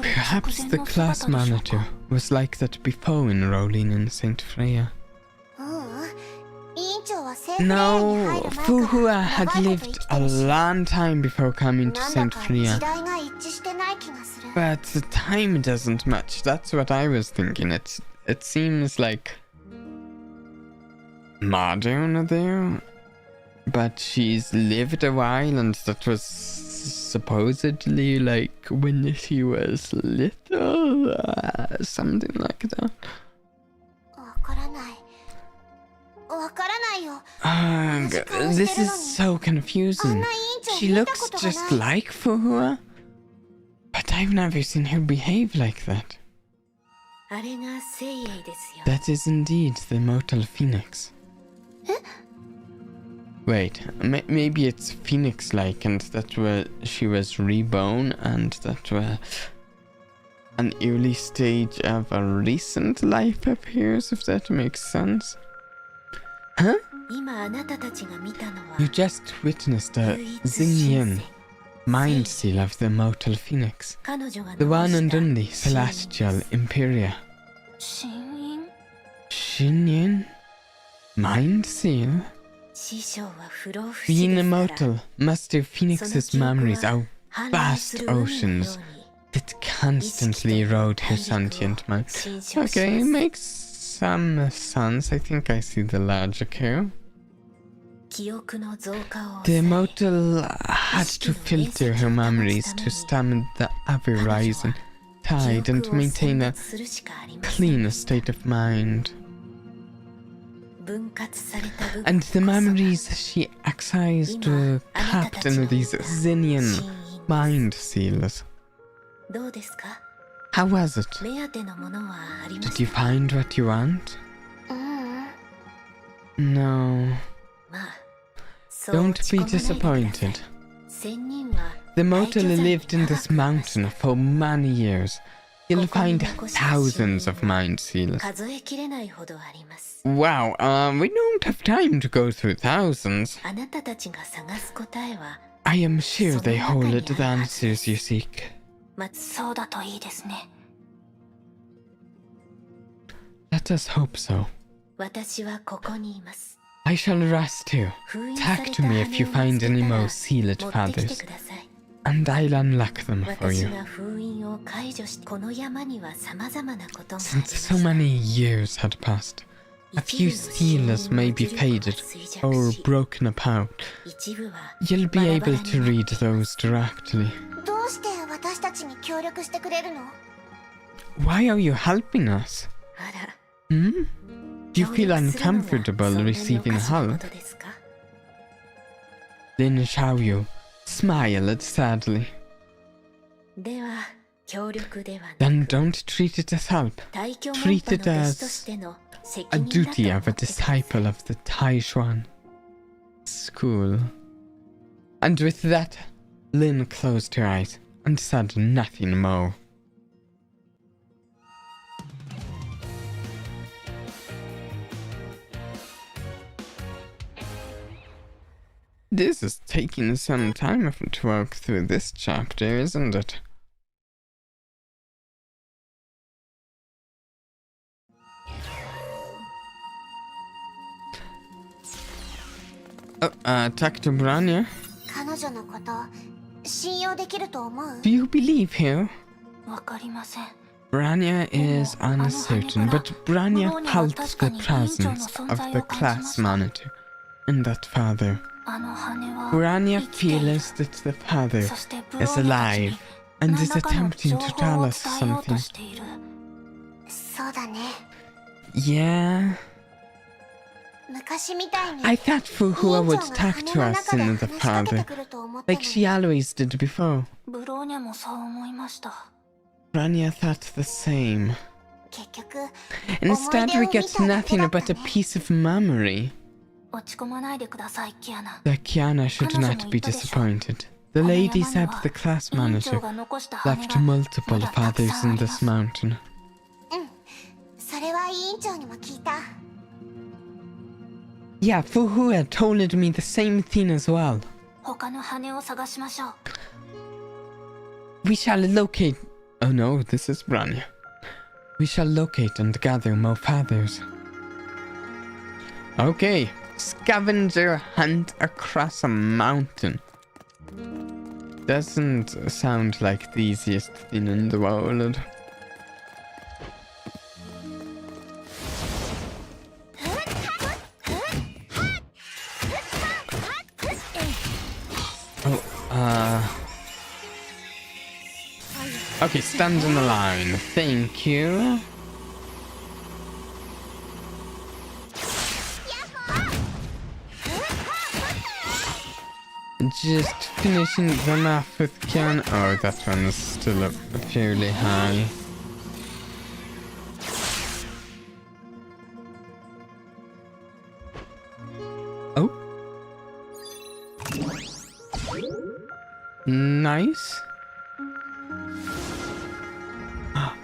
Speaker 1: Perhaps the class manager was like that before enrolling in St. Freya. No, Fu Hua had lived a long time before coming to St. Freya. But the time doesn't match. That's what I was thinking. It seems like Mado there, but she's lived a while, and that was supposedly like when she was little, something like that. This is so confusing. She looks just like Fu Hua, but I've never seen her behave like that. That is indeed the Immortal Phoenix. Wait, maybe it's Phoenix-like, and that she was reborn, and that was an early stage of a recent life appears, if that makes sense. Huh? You just witnessed a Xingyan mind seal of the Immortal Phoenix, the one and only celestial Imperia. Xingyan? Mind seal? Being immortal must do Phoenix's memories are vast oceans that constantly erode her sentient mind. Okay, makes some sense. I think I see the logic here. The immortal had to filter her memories to stem the ever-rising tide and maintain a clean state of mind. And the memories she excised were kept in these Zinnian mind seals. How was it? Did you find what you want? No. Don't be disappointed. The mortal lived in this mountain for many years. You'll find thousands of mind seals. Wow, we don't have time to go through thousands. I am sure they hold the answers you seek. Let us hope so. I shall rest here. Talk to me if you find any more sealed feathers, and I'll unlock them for you. Since so many years had passed, a few seals may be faded or broken apart. You'll be able to read those directly. Why are you helping us? Do you feel uncomfortable receiving help? Lin Xiaoyu smiled sadly. Then don't treat it as help. Treat it as a duty of a disciple of the Taishuan school. And with that, Lin closed her eyes and said nothing more. This is taking some time to work through this chapter, isn't it? Talk to Branya. Do you believe her? Branya is uncertain, but Branya felt the presence of the class monitor and that father. Branya feels that the father is alive and is attempting to tell us something. Yeah. I thought Fu Hua would talk to us in the father, like she always did before. Branya thought the same. Instead, we get nothing but a piece of memory. The Kiana should not be disappointed. The lady said the class manager left multiple fathers in this mountain. Yeah, Fu Hua told me the same thing as well. We shall locate... Oh no, this is Branya. We shall locate and gather more feathers. Okay, scavenger hunt across a mountain. Doesn't sound like the easiest thing in the world. Okay, stand in the line. Thank you. Just finishing them off with Kian. Oh, that one's still up fairly high. Oh. Nice.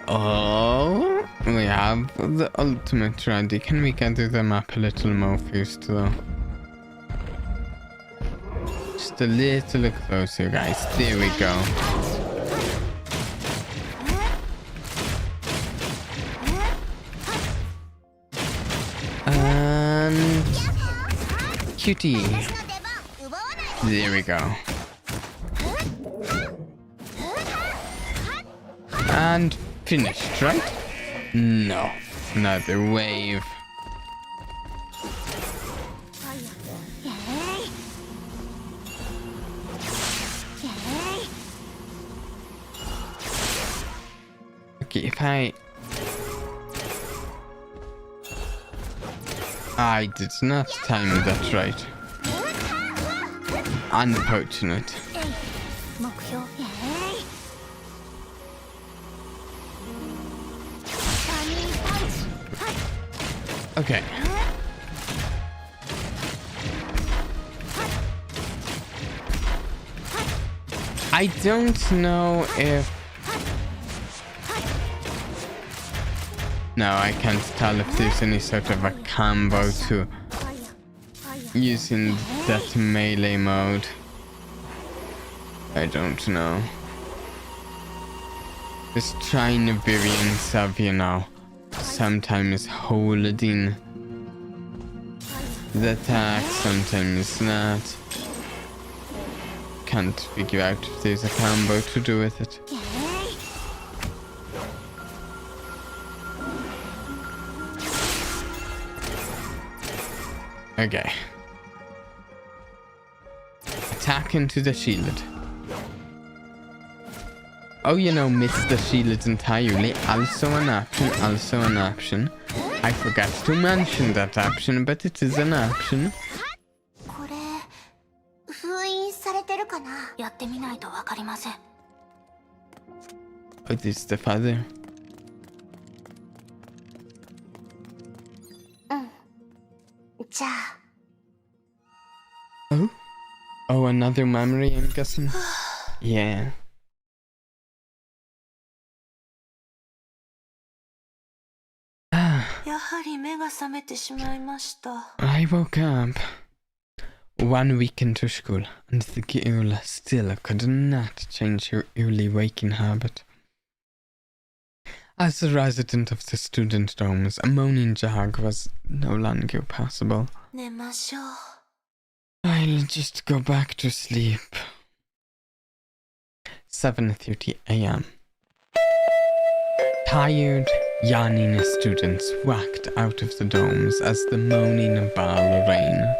Speaker 1: Oh, we have the ultimate ready. Can we gather them up a little more first, though? Just a little closer, guys. There we go. And cutie.
Speaker 3: 私の出番奪わないで
Speaker 1: There we go. And finished, right? No. Another wave.
Speaker 3: イエーイイエーイ
Speaker 1: Okay, if I did not time that right. Unfortunate.
Speaker 3: 目標イエーイターニングパンチはい
Speaker 1: Okay. I don't know if... No, I can't tell if there's any sort of a combo to using that melee mode. I don't know. Just trying the variants of, you know, sometimes holding the attack, sometimes not. Can't figure out if there's a combo to do with it.
Speaker 3: イエーイ
Speaker 1: Okay. Attack into the shield. Oh, you know, miss the shield entirely. Also an option. I forgot to mention that option, but it is an option.
Speaker 3: これ封印されてるかなやってみないとわかりません
Speaker 1: Oh, this is the father.
Speaker 3: じゃあ
Speaker 1: Oh? Oh, another memory, I'm guessing? Yeah. Ah,
Speaker 2: やはり目が覚めてしまいました
Speaker 1: I woke up 1 week into school, and the girl still could not change her early waking habit. As a resident of the student dorms, a moaning jog was no longer possible.
Speaker 2: 寝ましょう
Speaker 1: I'll just go back to sleep. 7:30 a.m. Tired, yawning students walked out of the domes as the moaning bell rang.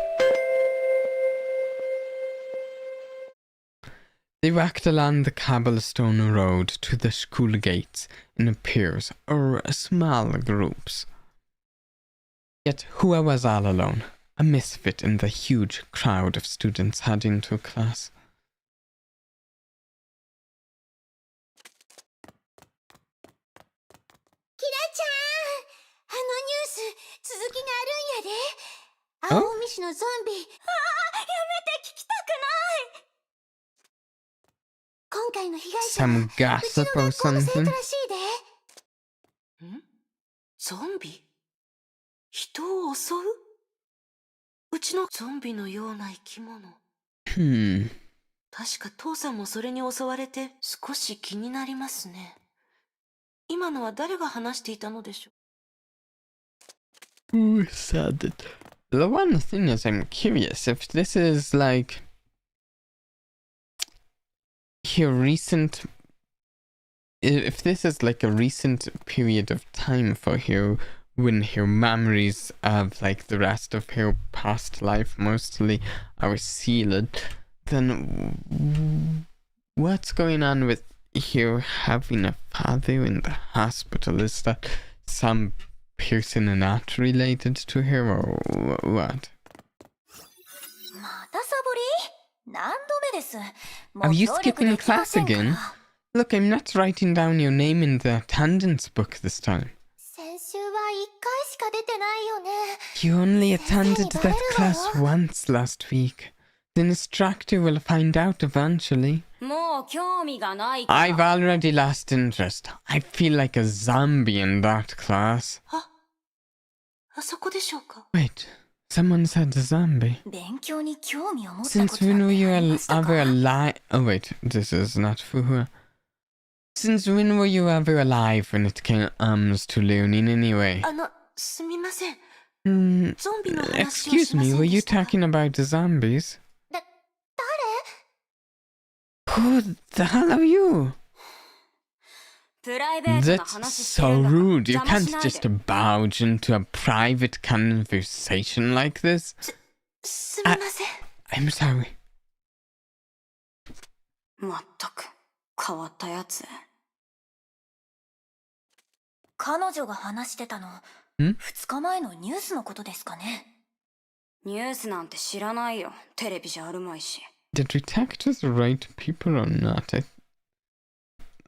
Speaker 1: They walked along the cobblestone road to the school gates in pairs or small groups. Yet Hua was all alone, a misfit in the huge crowd of students heading to class.
Speaker 3: キラちゃんあのニュース続きがあるんやで青海市のゾンビやめて聞きたくない今回の被害者
Speaker 1: Some
Speaker 3: はうちの
Speaker 1: gossip or
Speaker 3: 学校の生徒
Speaker 1: something?
Speaker 3: らしいで
Speaker 2: ゾンビ人を襲ううちのゾンビのような生き物 確か父さんもそれに襲われて少し気になりますね今のは誰が話していたのでしょう
Speaker 1: Who said it? The one thing is, I'm curious if this is like her recent. If this is like a recent period of time for her, when her memories of like the rest of her past life mostly are sealed, then what's going on with her having a father in the hospital? Is that some person not related to her or what?
Speaker 2: またサボり何度目です
Speaker 1: Are you skipping class again? Look, I'm not writing down your name in the attendance book this time.
Speaker 3: 先週は1回しか出てないよね
Speaker 1: You only attended that class once last week. The instructor will find out eventually.
Speaker 6: もう興味がない
Speaker 1: I've already lost interest. I feel like a zombie in that class.
Speaker 2: あそこでしょうか
Speaker 1: Wait, someone said zombie.
Speaker 2: 勉強に興味を持った
Speaker 1: Since
Speaker 2: ことな
Speaker 1: when
Speaker 2: ん
Speaker 1: were
Speaker 2: て
Speaker 1: you
Speaker 2: ありましたか
Speaker 1: ever alive? Oh wait, this is not Fu Hua. Since when were you ever alive when it comes to learning anyway?
Speaker 2: すみません
Speaker 1: Excuse me, were you talking about the zombies?
Speaker 3: 誰
Speaker 1: Who the hell are you?
Speaker 6: プライベートな
Speaker 1: That's
Speaker 6: 話してる
Speaker 1: so
Speaker 6: んだから
Speaker 1: rude. You
Speaker 6: 邪魔し
Speaker 1: can't
Speaker 6: ないで
Speaker 1: just barge into a private conversation like this.
Speaker 2: すみません。
Speaker 1: I'm sorry.
Speaker 6: まったく変わったやつ。
Speaker 2: 彼女が話してたの、2日前のニュースのことですかね。
Speaker 6: ニュースなんて知らないよ。テレビじゃあるまいし。
Speaker 1: Did detectives write people or not?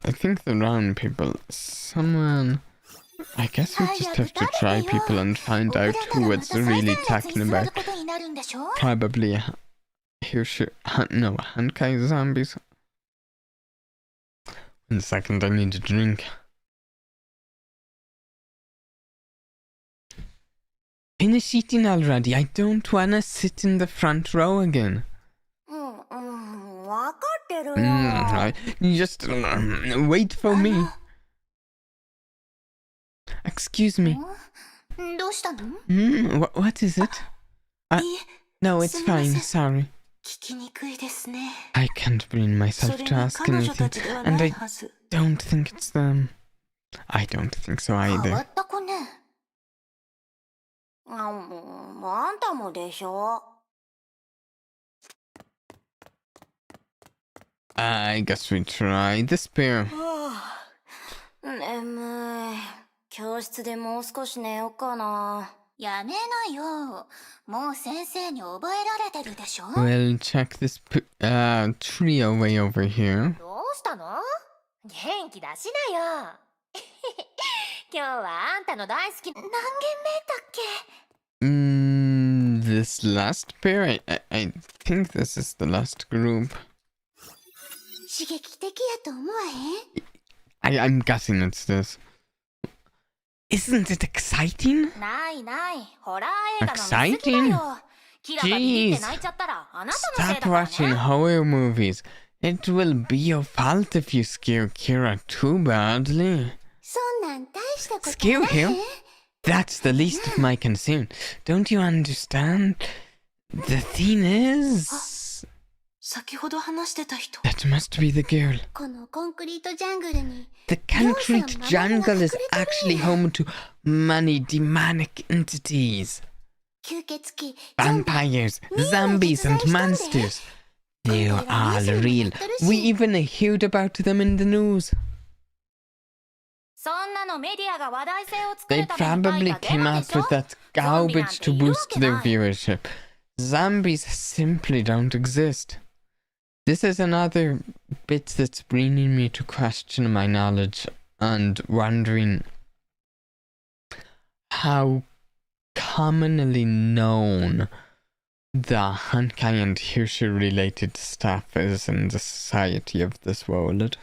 Speaker 1: I think the round people. Someone. I guess we just have to try people and find out who it's really talking about. Probably no, Honkai zombies. 1 second, I need a drink. Finish eating already. I don't wanna sit in the front row again.
Speaker 3: わかってるよ。
Speaker 1: Just wait for me. Excuse me.
Speaker 3: どうしたの？
Speaker 1: What is it? No, it's fine. Sorry.
Speaker 2: 聞きにくいですね。
Speaker 1: I can't bring myself to ask anything, and I don't think it's them. I don't think so
Speaker 3: 変わ
Speaker 1: either.
Speaker 3: った子ね。あんたもでしょ。
Speaker 1: I guess we try this pair.
Speaker 3: 眠い。教室でもう少し寝ようかな。やめなよ。もう先生に覚えられてるでしょ。
Speaker 1: We'll check this trio way over here.
Speaker 3: どうしたの？元気出しなよ。今日はあんたの大好き。何軒目だっけ？
Speaker 1: This last pair? I think this is the last group.
Speaker 3: 刺激的やと思わへん？
Speaker 1: I'm guessing it's this. Isn't it exciting?
Speaker 3: ないない。ホラー映画の見過ぎだよ。キラがビビって泣いちゃったらあなたのせいだ
Speaker 1: Stop
Speaker 3: から
Speaker 1: watching
Speaker 3: ね。
Speaker 1: horror movies. It will be your fault if you scare Kira too badly.
Speaker 3: そんなん大したことない。
Speaker 1: Scare him? That's the least of my concern. Don't you understand? The thing is...
Speaker 2: 先ほど話してた人。
Speaker 1: That must be the girl.
Speaker 3: このコンクリートジャングルに
Speaker 1: The concrete jungle is actually home to many demonic entities.
Speaker 3: 吸血鬼、
Speaker 1: Vampires, zombies, and monsters. They're all real. We even heard about them in the news.
Speaker 3: そんなのメディアが話題性を作
Speaker 1: They
Speaker 3: るために書
Speaker 1: probably
Speaker 3: いたデ
Speaker 1: came
Speaker 3: マで
Speaker 1: up
Speaker 3: しょ。
Speaker 1: with that garbage to boost their viewership. Zombies simply don't exist. This is another bit that's bringing me to question my knowledge and wondering how commonly known the Honkai and Hirscher related stuff is in the society of this world.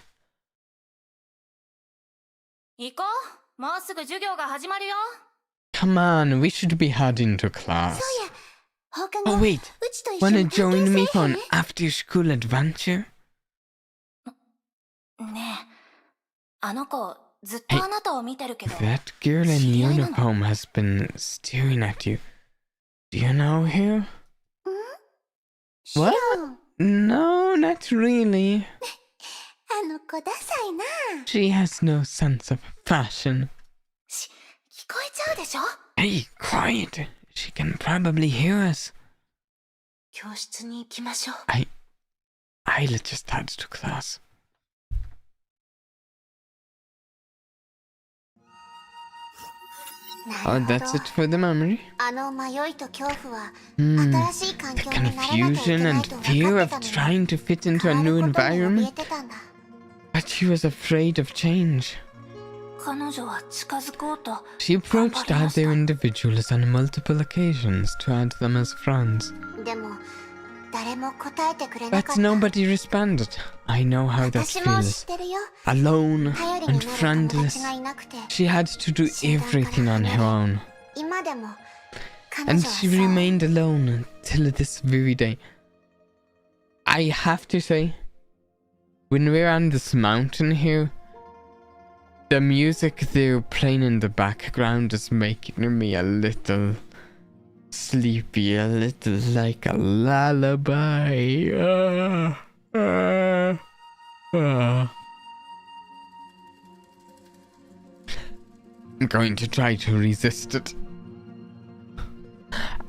Speaker 3: 行こう。もうすぐ授業が始まるよ。
Speaker 1: Come on, we should be heading to class.
Speaker 3: そうや。放課後、
Speaker 1: Oh wait,
Speaker 3: うちと一緒
Speaker 1: wanna
Speaker 3: に探
Speaker 1: join
Speaker 3: 検
Speaker 1: me
Speaker 3: せ
Speaker 1: for
Speaker 3: えへ
Speaker 1: an
Speaker 3: ん？
Speaker 1: after school adventure?
Speaker 3: ねえ、あの子ずっとあなたを見てるけど。
Speaker 1: That girl in uniform has been staring at you. Do you know her?
Speaker 3: 知らん。
Speaker 1: No, not really.
Speaker 3: あの子ダサいな。
Speaker 1: She has no sense of fashion.
Speaker 3: 聞こえちゃうでしょ。
Speaker 1: Hey, quiet. She can probably hear us.
Speaker 2: 教室に行きましょう。
Speaker 1: I'll just head to class. Oh, that's it for the memory.
Speaker 3: あの迷いと恐怖は
Speaker 1: Hmm.
Speaker 3: 新しい環
Speaker 1: The
Speaker 3: 境に慣れなきゃいけ
Speaker 1: confusion
Speaker 3: ない
Speaker 1: and
Speaker 3: と分
Speaker 1: fear
Speaker 3: か
Speaker 1: of
Speaker 3: ってたのに
Speaker 1: trying to fit into a
Speaker 3: 変
Speaker 1: new
Speaker 3: わることに怯え
Speaker 1: environment.
Speaker 3: てたんだ。
Speaker 1: But she was afraid of change.
Speaker 2: 彼女は近づこうと。
Speaker 1: She approached other individuals on multiple occasions to add them as friends.
Speaker 3: でも誰も答えてくれな
Speaker 1: But
Speaker 3: かった。
Speaker 1: nobody responded. I know how that
Speaker 3: 私も知っ
Speaker 1: feels.
Speaker 3: てるよ。
Speaker 1: Alone
Speaker 3: 頼り
Speaker 1: and
Speaker 3: になる友
Speaker 1: friendless.
Speaker 3: 達がいなくて。
Speaker 1: She had to do everything on her own.
Speaker 3: 今でも彼
Speaker 1: And
Speaker 3: 女は
Speaker 1: she
Speaker 3: そう。
Speaker 1: remained alone until this very day. I have to say, when we're on this mountain here, the music they're playing in the background is making me a little sleepy, a little like a lullaby. I'm going to try to resist it.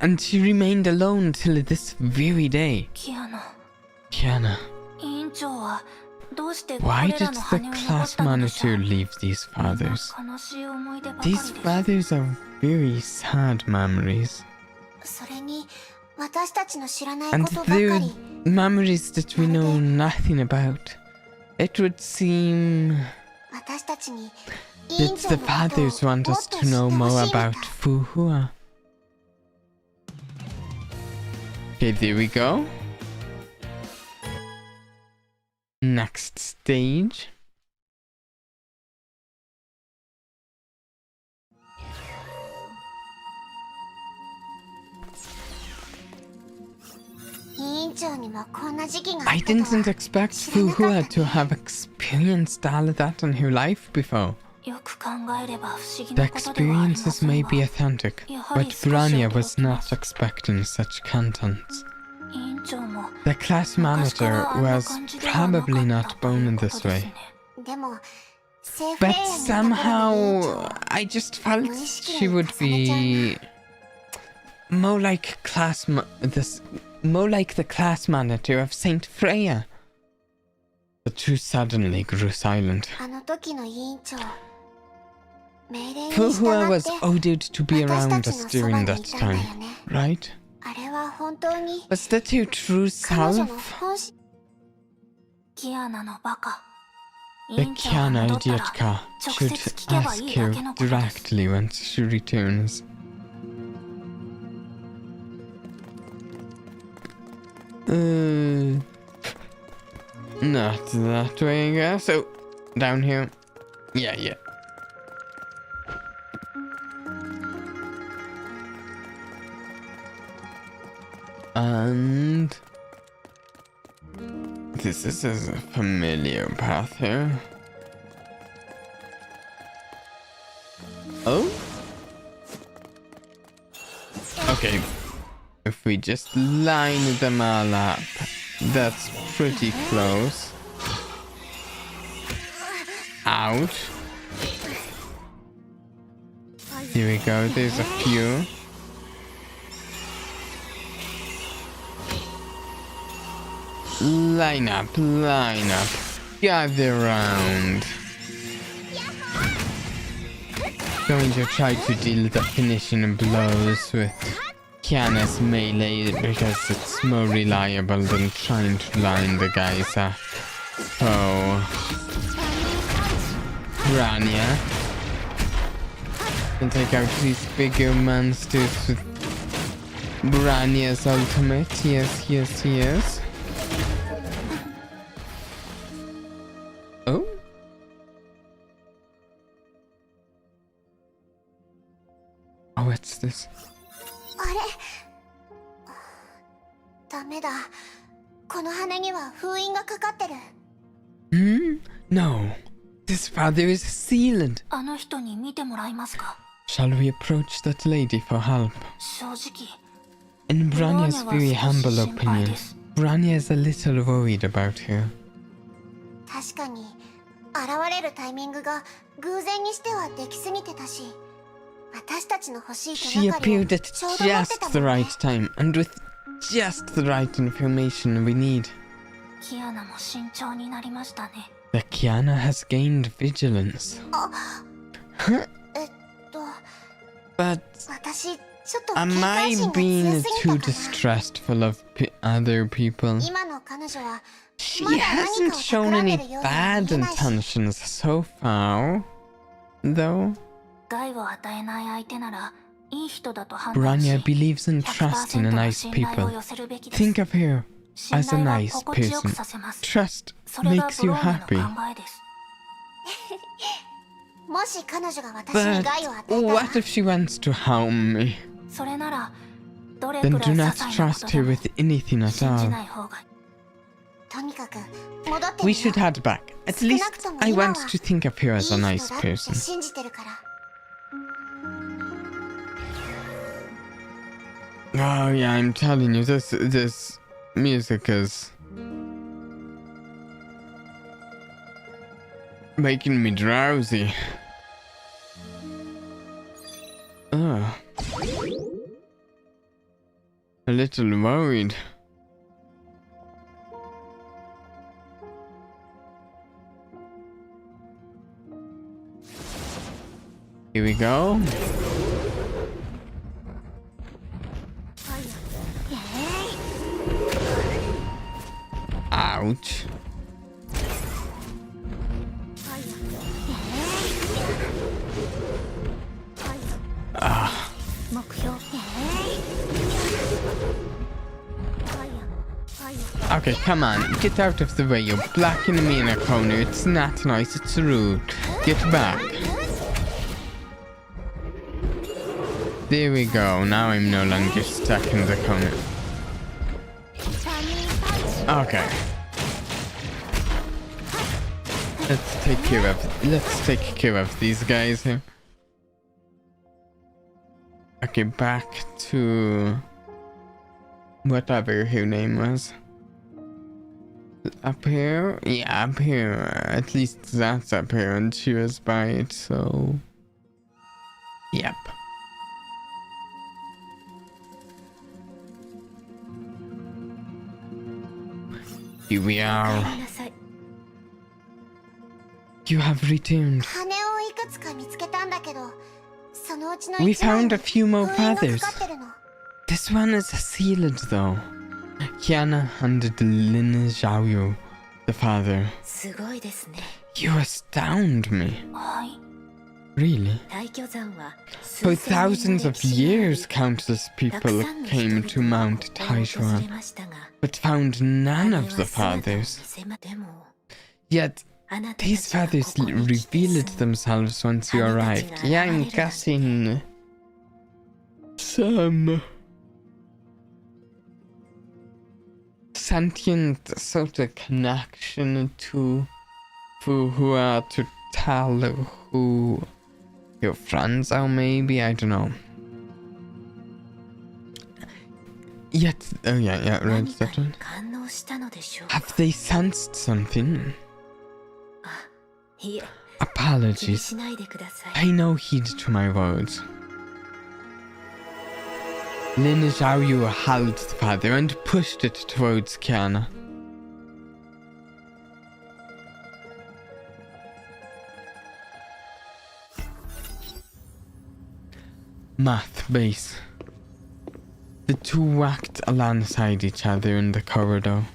Speaker 1: And she remained alone till this very day. Kiana, why did the class monitor leave these fathers? These fathers are very sad memories. And they're memories that we know nothing about. It would seem that the fathers want us to know more about Fu Hua. Okay, there we go. Next stage. I didn't expect Fu Hua to have experienced all of that in her life before. The experiences may be authentic, but Grania was not expecting such contents. The class monitor was probably not born in this way. But somehow, I just felt she would be more like more like the class monitor of Saint Freya. The two suddenly grew silent. Fu Hua was ordered to be around us during that time, right? Was that your true self? The Kiana idiotka should ask her directly once she returns. Not that way, I guess. Oh, down here. Yeah. And this is a familiar path here. Oh? Okay. If we just line them all up, that's pretty close. Out. Here we go, there's a few. Line up. Gather round. Going to try to deal the finishing blows with Kiana's melee because it's more reliable than trying to line the guys up. Oh. Rania. And take out these bigger monsters with Rania's ultimate. Yes. Oh? Oh, what's this? No. This father is sealed. Shall we approach that lady for help? In Brania's very humble opinion, Brania is a little worried about her. She appeared at just the right time and with just the right information we need. The Kiana has gained vigilance. But am I being too distrustful of other people? She hasn't shown any bad intentions so far, though. Brania believes in trusting nice people. Think of her as a nice person. Trust makes you happy. But what if she wants to harm me? Then do not trust her with anything at all. We should head back. At least I want to think of her as a nice person. Oh yeah, I'm telling you, this music is making me drowsy. Ugh. A little worried. Here we go. Ouch. Ah. Okay, come on, get out of the way. You're blocking me in a corner. It's not nice, it's rude. Get back. There we go. Now I'm no longer stuck in the corner. Okay. Let's take care of these guys here. Okay, back to whatever her name was. Up here? Yeah, up here. At least that's up here, and she was by it, so yep. Here we are. You have returned. We found a few more feathers. This one is sealed though. Kiana handed Lin Xiaoyu the father. You astound me. Really? For thousands of years, countless people came to Mount Taishuan, but found none of the feathers. Yet, these feathers revealed themselves once you arrived. Yeah, I'm guessing some sentient sort of connection to Fu Hua to tell who your friends are, maybe? I don't know. Yet, oh yeah, read that one. Have they sensed something? Apologies. Pay no heed to my words. Lin Xiaoyu held the feather and pushed it towards Kiana. Math base. The two walked alongside each other in the corridor.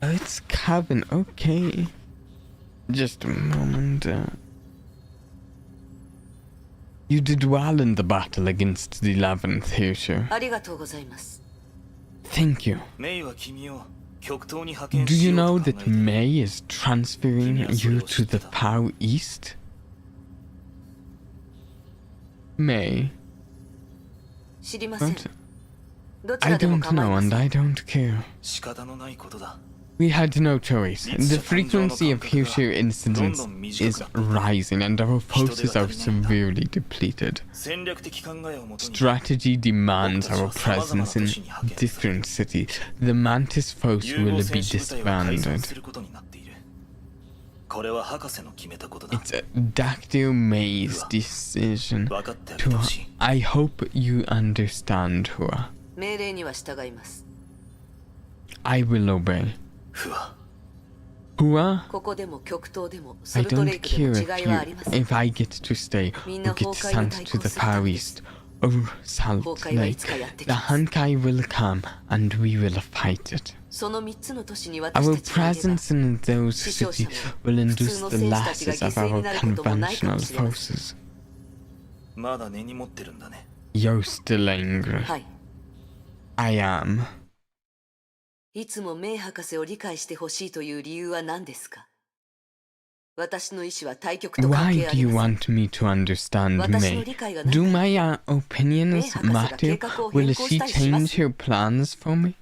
Speaker 1: Oh, it's Kevin, okay. Just a moment. You did well in the battle against the 11th Hirsch. Thank you. Do you know that Mei is transferring you to the Pow East? Mei? What? I don't know and I don't care. We had no choice. The frequency of Hirsch incidents is rising and our forces are severely depleted. Strategy demands our presence in different cities. The Mantis force will be disbanded. It's Dr. May's decision. I hope you understand, Hua. I will obey. Hua? I don't care if I get to stay or get sent to the Far East or Salt Lake. The Honkai will come and we will fight it. Our presence in those cities will induce the losses of our conventional forces. You're still angry. I am. Why do you want me to understand Mei? Do my opinions matter? Will she change her plans for me?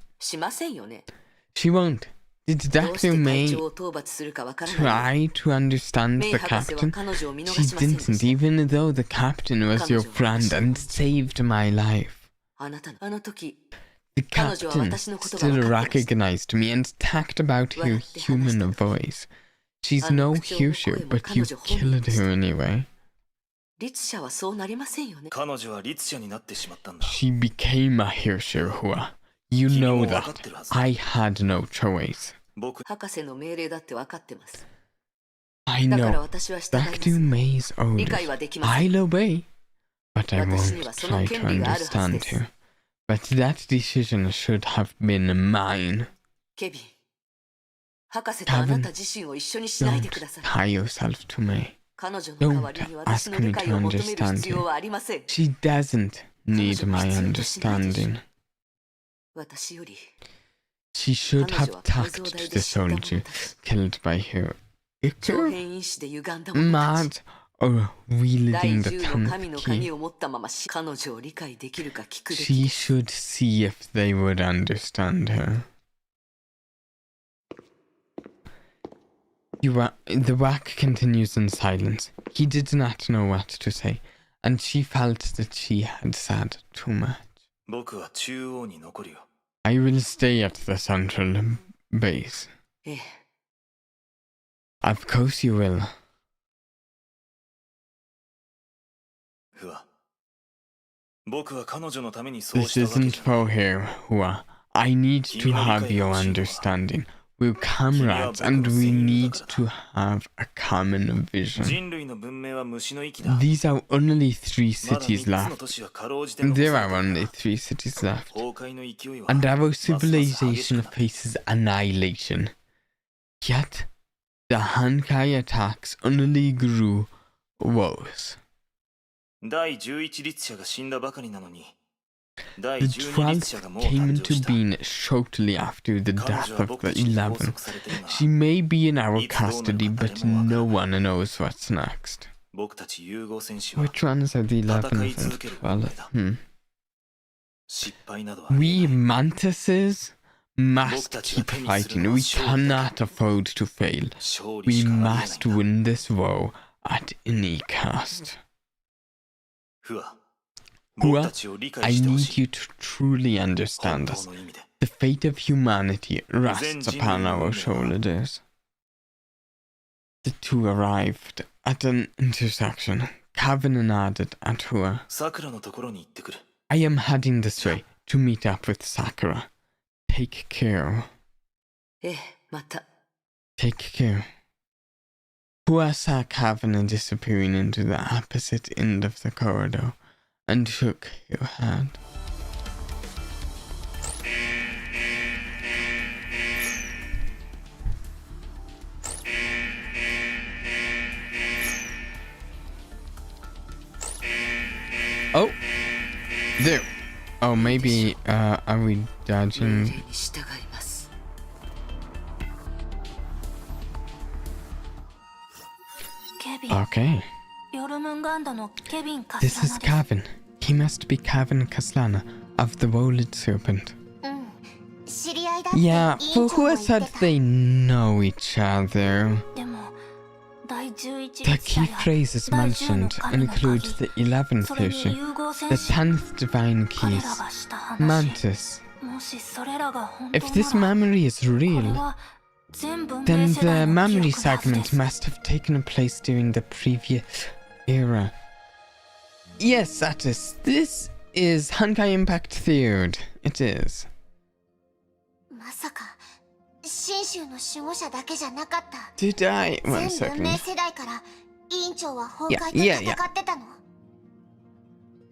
Speaker 1: She won't. Did
Speaker 2: どうして
Speaker 1: Dr.
Speaker 2: 隊
Speaker 1: May
Speaker 2: 長を討伐するかわからない
Speaker 1: try to understand
Speaker 2: メイ
Speaker 1: the
Speaker 2: 博士は
Speaker 1: captain?
Speaker 2: 彼女を見逃
Speaker 1: She
Speaker 2: しませんで
Speaker 1: didn't,
Speaker 2: した
Speaker 1: even though the captain was your friend and saved my life.
Speaker 2: あなたのあの時
Speaker 1: The
Speaker 2: 彼女は
Speaker 1: captain
Speaker 2: 私のことが
Speaker 1: still
Speaker 2: 分かってました
Speaker 1: recognized me and talked about her human voice. She's no Kyushu, but you killed her anyway.
Speaker 2: 律者はそうなりませんよね
Speaker 5: 彼女は律者になってしまったんだ。
Speaker 1: She became a Hirshu Hua. You know that. I had no choice.
Speaker 5: 僕、
Speaker 2: 博士の命令だって分かってます
Speaker 1: I
Speaker 2: だから
Speaker 1: know.
Speaker 2: 私は従いま
Speaker 1: Dr.
Speaker 2: す
Speaker 1: May's
Speaker 2: 理解
Speaker 1: orders.
Speaker 2: はできません
Speaker 1: I'll obey. But I
Speaker 2: 私に
Speaker 1: won't
Speaker 2: はその
Speaker 1: try
Speaker 2: 権
Speaker 1: to
Speaker 2: 利があるはず
Speaker 1: understand
Speaker 2: です
Speaker 1: her. But that decision should have been mine.
Speaker 2: ケビン博士とあなた自身を一緒にしないで
Speaker 1: Don't
Speaker 2: ください
Speaker 1: tie yourself to me.
Speaker 2: 彼女の代わりに私の理解を求める必要はありません
Speaker 1: She doesn't need my understanding.
Speaker 2: 私より
Speaker 1: She should
Speaker 2: 彼
Speaker 1: have
Speaker 2: 女は改造
Speaker 1: talked
Speaker 2: 台
Speaker 1: to
Speaker 2: で
Speaker 1: the
Speaker 2: 死んだ者
Speaker 1: soldier
Speaker 2: たち
Speaker 1: killed by her.
Speaker 2: 長
Speaker 1: Iku?
Speaker 2: 変因子で歪んだ者たち
Speaker 1: Mad? Or
Speaker 2: 第
Speaker 1: wielding the
Speaker 2: 10の神
Speaker 1: 10th
Speaker 2: の
Speaker 1: key?
Speaker 2: 鍵を持ったまま彼女を理解できるか聞くべき
Speaker 1: She should see if they would understand her. The whack continues in silence. He did not know what to say, and she felt that she had said too much.
Speaker 5: 僕は中央に残るよ。
Speaker 1: I will stay at the central base.
Speaker 2: ええ
Speaker 1: Of course you will.
Speaker 5: 不破。僕は彼女のためにそう
Speaker 1: This
Speaker 5: したわけ
Speaker 1: isn't
Speaker 5: じゃない
Speaker 1: for her, Hua. I need to have your understanding. We're comrades, and we need to have a common vision.
Speaker 5: 人類の文明は虫の息だ。
Speaker 1: These are only 3
Speaker 5: まだ
Speaker 1: cities
Speaker 5: 3つの
Speaker 1: left.
Speaker 5: 都市はかろうじて残
Speaker 1: There
Speaker 5: さ
Speaker 1: are
Speaker 5: れてい
Speaker 1: only
Speaker 5: る。
Speaker 1: 3 cities left.
Speaker 5: 崩壊の勢いは
Speaker 1: And our
Speaker 5: ますます激しく
Speaker 1: civilization
Speaker 5: なる。
Speaker 1: faces annihilation. Yet, the Honkai attacks only grew worse.
Speaker 5: 第11律者が死んだばかりなのに、第
Speaker 1: The
Speaker 5: 12律者が
Speaker 1: 12th
Speaker 5: もう
Speaker 1: came
Speaker 5: 誕
Speaker 1: into
Speaker 5: 生した。
Speaker 1: being shortly after the
Speaker 5: 彼
Speaker 1: death
Speaker 5: 女は
Speaker 1: of
Speaker 5: 僕
Speaker 1: the
Speaker 5: たちに拘
Speaker 1: 11th.
Speaker 5: 束されてるが、
Speaker 1: She may be in our
Speaker 5: いつどうなるか
Speaker 1: custody,
Speaker 5: 誰
Speaker 1: but
Speaker 5: もわから
Speaker 1: no
Speaker 5: ない。
Speaker 1: one knows what's next.
Speaker 5: 僕たち融合戦士は
Speaker 1: Which ones are the
Speaker 5: 戦
Speaker 1: 11th
Speaker 5: い続
Speaker 1: and
Speaker 5: ける運命
Speaker 1: 12th?
Speaker 5: だ。
Speaker 1: 失
Speaker 5: 敗などはありえ
Speaker 1: We
Speaker 5: ない。
Speaker 1: mantises must keep fighting. We cannot afford to fail.
Speaker 5: 勝利
Speaker 1: We
Speaker 5: しかありえない
Speaker 1: must
Speaker 5: んだ。
Speaker 1: win this war at any cost.
Speaker 5: 不破。
Speaker 1: Hua,
Speaker 5: 僕たちを理解
Speaker 1: I
Speaker 5: してほ
Speaker 1: need
Speaker 5: しい。
Speaker 1: you to truly
Speaker 5: 本
Speaker 1: understand
Speaker 5: 当
Speaker 1: us.
Speaker 5: の意味で。
Speaker 1: The fate of humanity rests upon our shoulders. The two arrived at an intersection. Kevin nodded at Hua.
Speaker 5: さくらのところに行ってくる。
Speaker 1: I am heading this way to meet up with Sakura. Take care.
Speaker 2: ええまた
Speaker 1: Take care. Hua saw Kevin disappearing into the opposite end of the corridor and shook her head. Oh, there. Oh, maybe, are we
Speaker 2: 命
Speaker 1: dodging?
Speaker 2: 令に従います
Speaker 3: ケビン
Speaker 1: Okay.
Speaker 3: ヨルムンガンドのケビン・カ
Speaker 1: This
Speaker 3: ス
Speaker 1: is
Speaker 3: ラナです
Speaker 1: Kevin. He must be Kevin Kaslana of the Wolid Serpent.
Speaker 3: うん知り合いだって
Speaker 1: Yeah,
Speaker 3: 委員長
Speaker 1: Fu
Speaker 3: も
Speaker 1: Hua
Speaker 3: 言って
Speaker 1: said
Speaker 3: た
Speaker 1: they know each other.
Speaker 3: でも第11
Speaker 1: The
Speaker 3: 列車
Speaker 1: key
Speaker 3: や
Speaker 1: phrases
Speaker 3: 第10の
Speaker 1: mentioned
Speaker 3: 神の
Speaker 1: include
Speaker 3: 鍵
Speaker 1: the 11th
Speaker 3: それに
Speaker 1: issue,
Speaker 3: 融合
Speaker 1: the
Speaker 3: 戦士
Speaker 1: 10th divine
Speaker 3: 彼
Speaker 1: keys,
Speaker 3: らがした話
Speaker 1: Mantis.
Speaker 3: もしそれらが本当
Speaker 1: If this
Speaker 3: なら
Speaker 1: memory is
Speaker 3: これ
Speaker 1: real,
Speaker 3: は全文明
Speaker 1: then
Speaker 3: 世
Speaker 1: the
Speaker 3: 代の記
Speaker 1: memory
Speaker 3: 憶のはずで
Speaker 1: segment
Speaker 3: す
Speaker 1: must have taken place during the previous era. Yes, Satis, this is Honkai Impact Third. It is.
Speaker 3: まさか信州の守護者だけじゃなかった
Speaker 1: Did I? One
Speaker 3: 全文明
Speaker 1: second.
Speaker 3: 世代から委員長は崩壊と
Speaker 1: Yeah,
Speaker 3: 戦
Speaker 1: yeah,
Speaker 3: ってたの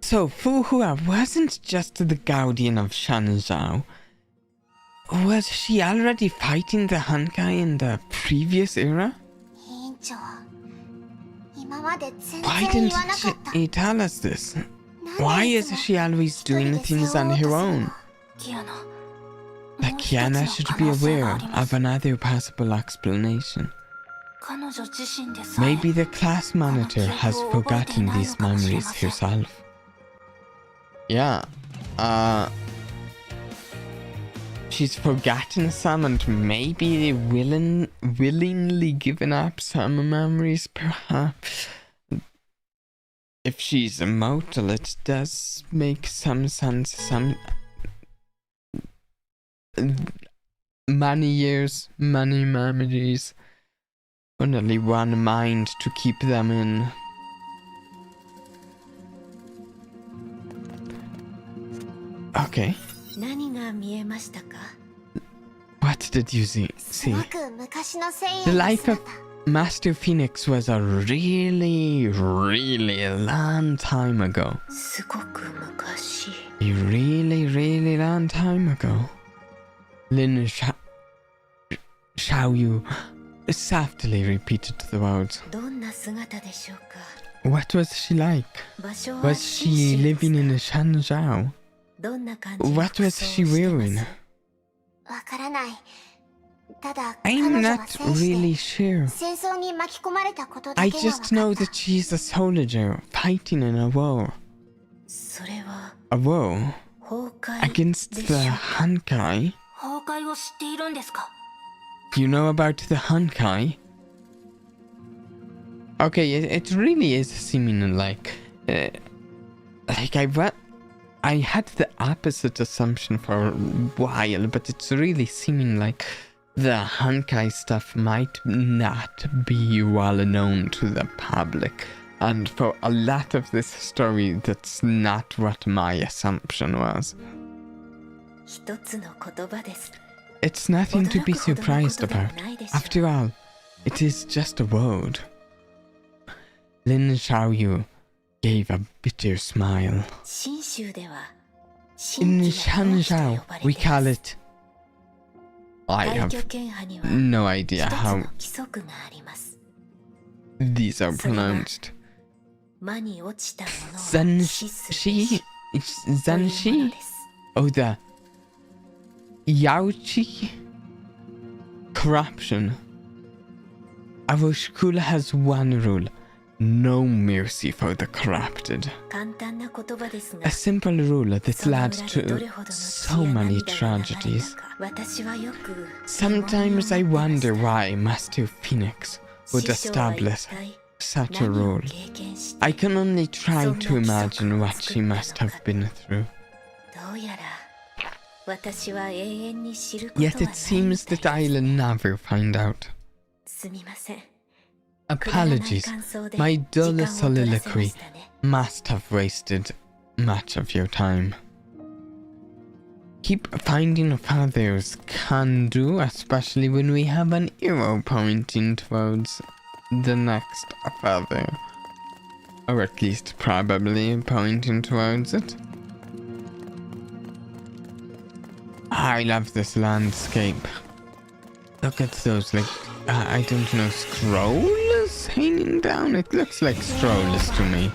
Speaker 1: So, Fu Hua wasn't just the guardian of Shanzhou. Was she already fighting the Honkai in the previous era?
Speaker 3: 委員長今まで全
Speaker 1: Why
Speaker 3: 然
Speaker 1: didn't
Speaker 3: 言わなかった
Speaker 1: he tell us this?
Speaker 3: なんで
Speaker 1: Why
Speaker 3: いつ
Speaker 1: is
Speaker 3: も
Speaker 1: she always
Speaker 3: 一人
Speaker 1: doing
Speaker 3: で
Speaker 1: things
Speaker 3: 背負
Speaker 1: on
Speaker 3: おうと
Speaker 1: her
Speaker 3: するの
Speaker 1: own?
Speaker 3: キアナ
Speaker 1: But
Speaker 3: もう一つ
Speaker 1: Kiana
Speaker 3: の
Speaker 1: should
Speaker 3: 可
Speaker 1: be
Speaker 3: 能性が
Speaker 1: aware
Speaker 3: あります
Speaker 1: of another possible explanation.
Speaker 3: 彼女自身でさえ
Speaker 1: Maybe the class monitor has forgotten these memories herself. Yeah. she's forgotten some and maybe willingly given up some memories, perhaps. If she's immortal, it does make some sense. Many years, many memories, only one mind to keep them in. Okay.
Speaker 2: 何が見えましたか?
Speaker 1: What did you see?
Speaker 3: すごく昔の千
Speaker 1: The
Speaker 3: 円の
Speaker 1: life
Speaker 3: 姿
Speaker 1: of Master Phoenix was a really long time ago.
Speaker 2: すごく昔
Speaker 1: A really long time ago. Lin Xiaoyu softly repeated the words.
Speaker 2: どんな姿でしょうか?
Speaker 1: What was she like?
Speaker 2: 場所は
Speaker 1: Was she living in Shanzhou?
Speaker 2: どんな感じの
Speaker 1: What was
Speaker 2: 服装を
Speaker 1: she
Speaker 2: してます?
Speaker 1: wearing?
Speaker 3: わからない。ただ彼
Speaker 1: I'm
Speaker 3: 女は
Speaker 1: not
Speaker 3: 戦士
Speaker 1: really
Speaker 3: で
Speaker 1: sure.
Speaker 3: 戦争に巻き込まれたことだ
Speaker 1: I
Speaker 3: けが分
Speaker 1: just
Speaker 3: か
Speaker 1: know
Speaker 3: った
Speaker 1: that she's a soldier fighting in a war.
Speaker 2: それは
Speaker 1: A war
Speaker 2: 崩壊
Speaker 1: against
Speaker 2: でし
Speaker 1: the
Speaker 2: ょうか?
Speaker 1: Honkai?
Speaker 3: 崩壊を知っているんですか?
Speaker 1: You know about the Honkai? Okay, it really is seeming like I had the opposite assumption for a while, but it's really seeming like the Honkai stuff might not be well known to the public. And for a lot of this story, that's not what my assumption was.
Speaker 2: 一つの言葉です.
Speaker 1: It's nothing to be surprised about. After all, it is just a word. Lin Xiaoyu gave a bitter smile.
Speaker 2: 信州では
Speaker 1: In
Speaker 2: 新規の領地と
Speaker 1: Shanzhou,
Speaker 2: 呼ばれ
Speaker 1: we
Speaker 2: ていま
Speaker 1: call
Speaker 2: す.
Speaker 1: it... I
Speaker 2: 大
Speaker 1: have
Speaker 2: 挙圏派には
Speaker 1: no
Speaker 2: 一
Speaker 1: idea
Speaker 2: つ
Speaker 1: how
Speaker 2: の規則があります
Speaker 1: these are
Speaker 2: それは
Speaker 1: pronounced.
Speaker 2: 魔に落ちたものは
Speaker 1: Zanshi?
Speaker 2: 死すべし
Speaker 1: It's
Speaker 2: というもの
Speaker 1: Zanshi?
Speaker 2: です
Speaker 1: Oh, the Yaochi? Corruption. Our school has one rule. No mercy for the corrupted.
Speaker 2: 簡単な言葉ですが
Speaker 1: A simple rule that
Speaker 2: その
Speaker 1: led
Speaker 2: 裏でどれ
Speaker 1: to
Speaker 2: ほどの血
Speaker 1: so
Speaker 2: や
Speaker 1: many
Speaker 2: 涙が流れた
Speaker 1: tragedies.
Speaker 2: か私はよく
Speaker 1: Sometimes I
Speaker 2: 疑問に思って
Speaker 1: wonder
Speaker 2: ま
Speaker 1: why Master Phoenix
Speaker 2: した
Speaker 1: would
Speaker 2: 師匠は一
Speaker 1: establish
Speaker 2: 体
Speaker 1: such a
Speaker 2: 何を
Speaker 1: rule.
Speaker 2: 経験して
Speaker 1: I can only try
Speaker 2: そん
Speaker 1: to
Speaker 2: な規則
Speaker 1: imagine
Speaker 2: を
Speaker 1: what
Speaker 2: 作
Speaker 1: she
Speaker 2: った
Speaker 1: must
Speaker 2: の
Speaker 1: have
Speaker 2: か
Speaker 1: been through.
Speaker 2: どうやら私は永遠に知ることは
Speaker 1: Yet
Speaker 2: ない
Speaker 1: it seems
Speaker 2: みたい
Speaker 1: that
Speaker 2: です
Speaker 1: I'll never find out.
Speaker 2: すみません
Speaker 1: Apologies.
Speaker 2: くだらない感想で
Speaker 1: My
Speaker 2: 時間
Speaker 1: dull
Speaker 2: を取らせま
Speaker 1: soliloquy
Speaker 2: したね
Speaker 1: must have wasted much of your time. Keep finding fathers can do, especially when we have an arrow pointing towards the next father. Or at least probably pointing towards it. I love this landscape. Look at those, like, I don't know, scrolls hanging down? It looks like scrolls to me.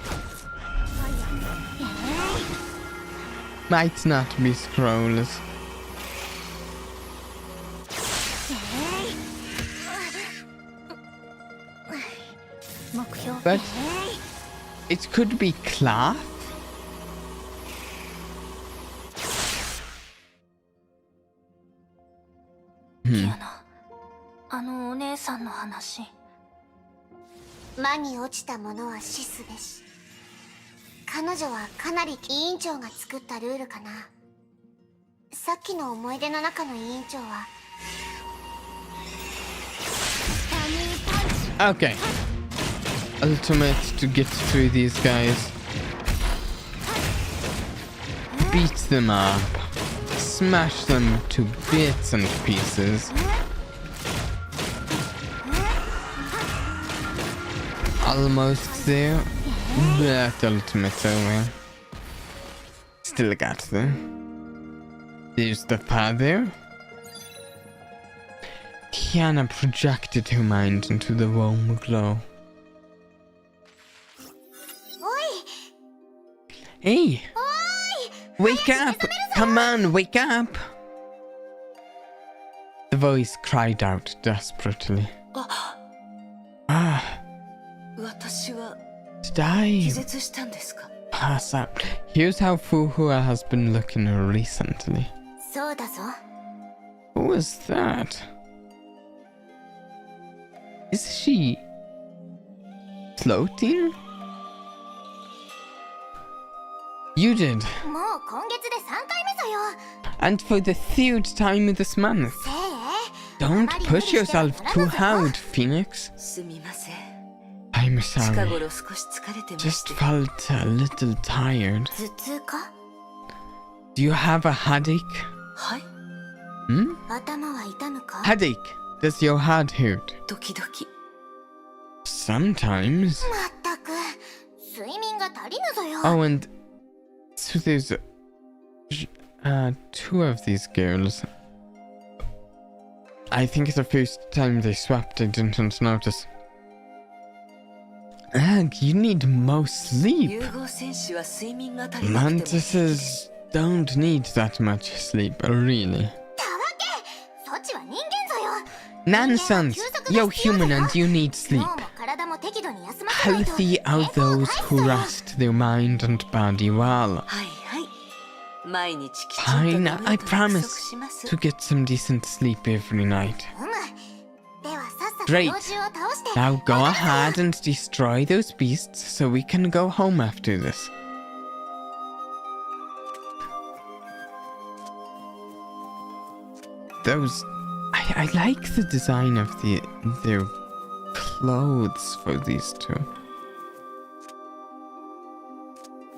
Speaker 1: Might not be scrolls. But it could be cloth. Hmm.
Speaker 3: あのお姉さんの話。魔に落ちたものは死すべし。彼女はかなり委員長が作ったルールかな。さっきの思い出の中の委員長は
Speaker 1: Okay. Ultimate to get through these guys. Beat them up. Smash them to bits and pieces. Almost there. That ultimate's over. Still got them. There's the father. Kiana projected her mind into the warm glow.
Speaker 3: おい
Speaker 1: Hey! Wake up! Come on, wake up! The voice cried out desperately. Ah,
Speaker 6: 私は
Speaker 1: did I
Speaker 6: 気絶したんですか?
Speaker 1: pass out? Here's how Fu Hua has been looking recently.
Speaker 3: そうだぞ。
Speaker 1: was that? Is she floating? You did.
Speaker 3: もう今月で3回目ぞよ。
Speaker 1: And for the third time this month.
Speaker 3: せい
Speaker 1: Don't push yourself too hard, Phoenix.
Speaker 6: すみません。
Speaker 1: I'm
Speaker 6: 近
Speaker 1: sorry.
Speaker 6: 頃少し疲れてまし
Speaker 1: Just
Speaker 6: て。
Speaker 1: felt a little tired.
Speaker 3: 頭痛か
Speaker 1: Do you have a headache?
Speaker 6: はい。
Speaker 1: Hmm?
Speaker 3: 頭は痛むか
Speaker 1: Headache. Does your head hurt?
Speaker 6: 時々。
Speaker 1: Sometimes.
Speaker 3: まったく睡眠が足りぬぞよ。
Speaker 1: Oh, and so there's two of these girls. I think the first time they swapped, I didn't notice. Ugh, you need more sleep.
Speaker 6: 融合戦士は睡眠が足りなくても。
Speaker 1: Mantises don't need that much sleep, really.
Speaker 3: たわけそっちは人間ぞよ。
Speaker 1: Nonsense! You're human and you need sleep.
Speaker 3: 脳も体も適度に休ませないと
Speaker 1: Healthy are those who rest their mind and body well.
Speaker 6: はいはい。毎日きちんと
Speaker 1: Fine,
Speaker 6: 寝る
Speaker 1: I
Speaker 6: と約束
Speaker 1: promise
Speaker 6: します
Speaker 1: to get some decent sleep every night.
Speaker 3: うむではさっさと
Speaker 1: Great.
Speaker 3: 幼獣を倒して
Speaker 1: Now go ahead and destroy those beasts so we can go home after this. Those... I like the design of their clothes for these two.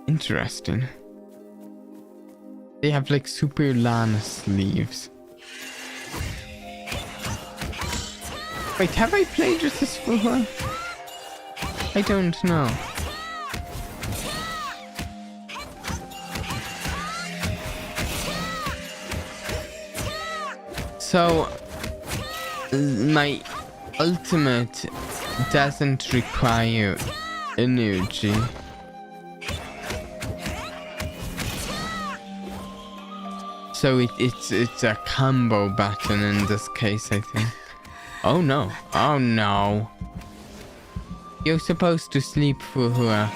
Speaker 1: Interesting. They have like super long sleeves. Wait, have I played with this Fu Hua? I don't know. So, my ultimate doesn't require energy. So it's a combo button in this case, I think. Oh no. Oh no. You're supposed to sleep, Fu Hua.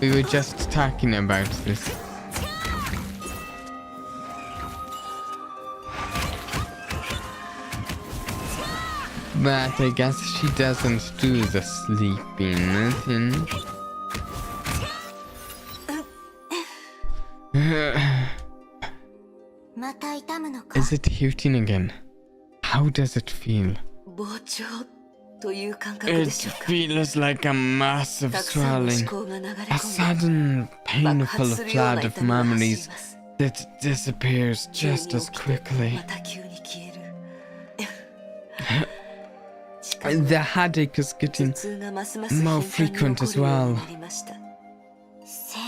Speaker 1: We were just talking about this. But I guess she doesn't do the sleeping nothing. Is it hurting again? How does it feel?
Speaker 6: 膨張という感覚で
Speaker 1: It
Speaker 6: しょうか。
Speaker 1: feels like a massive
Speaker 6: たくさんの
Speaker 1: swelling.
Speaker 6: 思考が流れ
Speaker 1: A
Speaker 6: 込んで
Speaker 1: sudden
Speaker 6: 爆発
Speaker 1: painful
Speaker 6: するような
Speaker 1: flood of
Speaker 6: 痛みが走り
Speaker 1: memories
Speaker 6: ます。
Speaker 1: that disappears
Speaker 6: 急
Speaker 1: just
Speaker 6: に
Speaker 1: as
Speaker 6: 起きて
Speaker 1: quickly.
Speaker 6: また急に消える。
Speaker 1: The headache is
Speaker 6: 頭
Speaker 1: getting
Speaker 6: 痛がますます
Speaker 1: more
Speaker 6: 頻繁
Speaker 1: frequent
Speaker 6: に起こ
Speaker 1: as
Speaker 6: るよう
Speaker 1: well.
Speaker 6: になりました。
Speaker 3: せい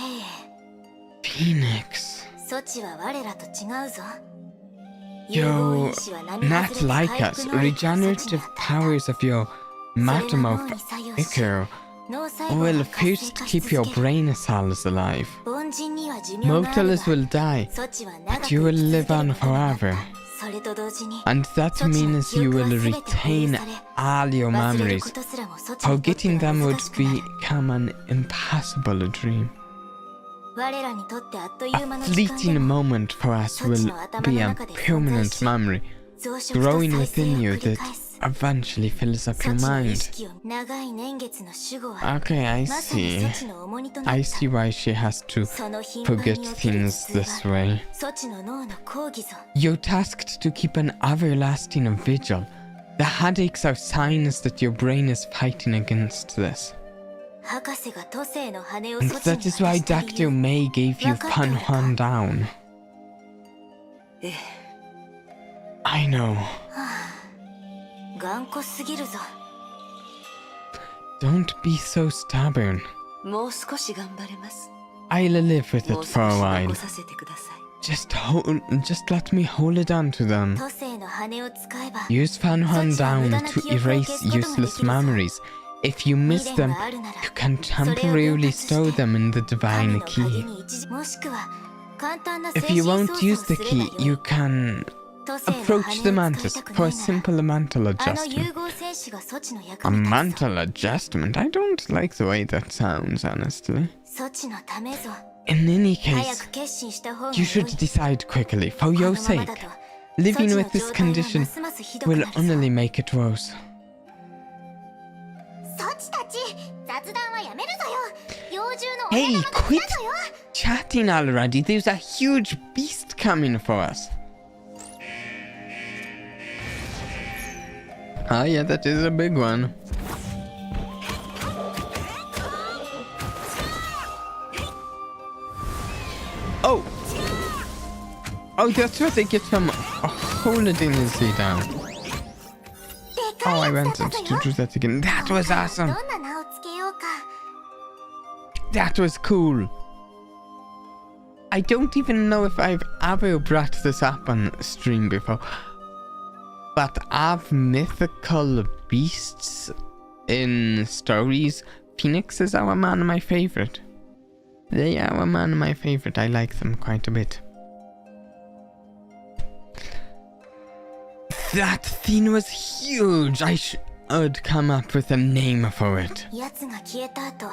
Speaker 1: Phoenix.
Speaker 3: 措置は我らと違うぞ。
Speaker 1: You're not like us. Regenerative powers of your metamorph Ichor will first keep your brain cells alive. Mortals will die, but you will live on forever. And that means you will retain all your memories. Forgetting them would become an impossible dream. A fleeting moment for us will be a permanent memory, growing within you that eventually fills up your mind. Okay, I see. I see why she has to forget things this way. You're tasked to keep an everlasting vigil. The headaches are signs that your brain is fighting against this. And that is why Dr. May gave you Fu Hua down.
Speaker 6: ええ、
Speaker 1: I know.
Speaker 3: 頑固すぎるぞ。
Speaker 1: Don't be so stubborn.
Speaker 6: もう少し頑張れます。
Speaker 1: I'll live with
Speaker 6: も
Speaker 1: it
Speaker 6: う
Speaker 1: for
Speaker 6: 少
Speaker 1: a
Speaker 6: し
Speaker 1: while.
Speaker 6: 残させてください。
Speaker 1: Just let me hold it on to them.
Speaker 3: 都政の羽を使えば
Speaker 1: Use Fu Hua down to erase useless memories. If you miss them, you can temporarily store them in the divine key.
Speaker 3: もしくは簡単な
Speaker 1: If you won't use the key, you can approach the mantis for a simple mental
Speaker 3: あの
Speaker 1: adjustment.
Speaker 3: 融合戦士が措置の役
Speaker 1: A
Speaker 3: に立つぞ
Speaker 1: mental adjustment? I don't like the way that sounds, honestly.
Speaker 3: 措置のためぞ
Speaker 1: In any
Speaker 3: 早
Speaker 1: case,
Speaker 3: く決心した方が
Speaker 1: you
Speaker 3: 良い
Speaker 1: should decide quickly, for
Speaker 3: この
Speaker 1: your
Speaker 3: まま
Speaker 1: sake.
Speaker 3: だと
Speaker 1: Living with this condition will only make it worse.
Speaker 3: そっちたち雑談はやめるぞよ。幼獣の
Speaker 1: Hey,
Speaker 3: 親玉が
Speaker 1: quit
Speaker 3: 嫌だよ。
Speaker 1: chatting already. There's a huge beast coming for us. Ah, yeah, that is a big one. Oh! Oh, that's what they get from holding his down. Oh, I wanted to do that again. That was awesome.
Speaker 3: どんな名をつけようか。
Speaker 1: That was cool. I don't even know if I've ever brought this up on stream before. But of mythical beasts in stories, Phoenix is our man my favorite. They are our man my favorite. I like them quite a bit. That thing was huge. I should come up with a name for it.
Speaker 3: やつが消えた後、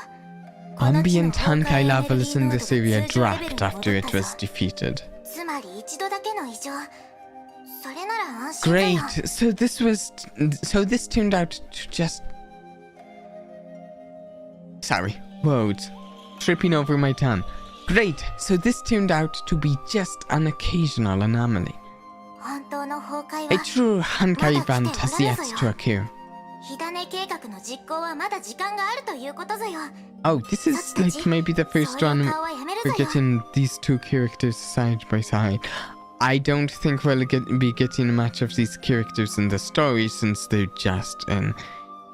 Speaker 1: Ambient Honkai levels in this area dropped after it was defeated.
Speaker 3: つまり一度だけの異常。それなら安心だよ。
Speaker 1: Great. So this turned out to just... Sorry, words. Tripping over my tongue. Great. So this turned out to be just an occasional anomaly.
Speaker 3: 本当の崩壊
Speaker 1: A
Speaker 3: は
Speaker 1: true Honkai event has yet to occur.
Speaker 3: 火種計画の実行はまだ時間があるということぞよ。
Speaker 1: Oh, this is like maybe the first one we're getting these two characters side by side. I don't think we'll be getting much of these characters in the story since they're just in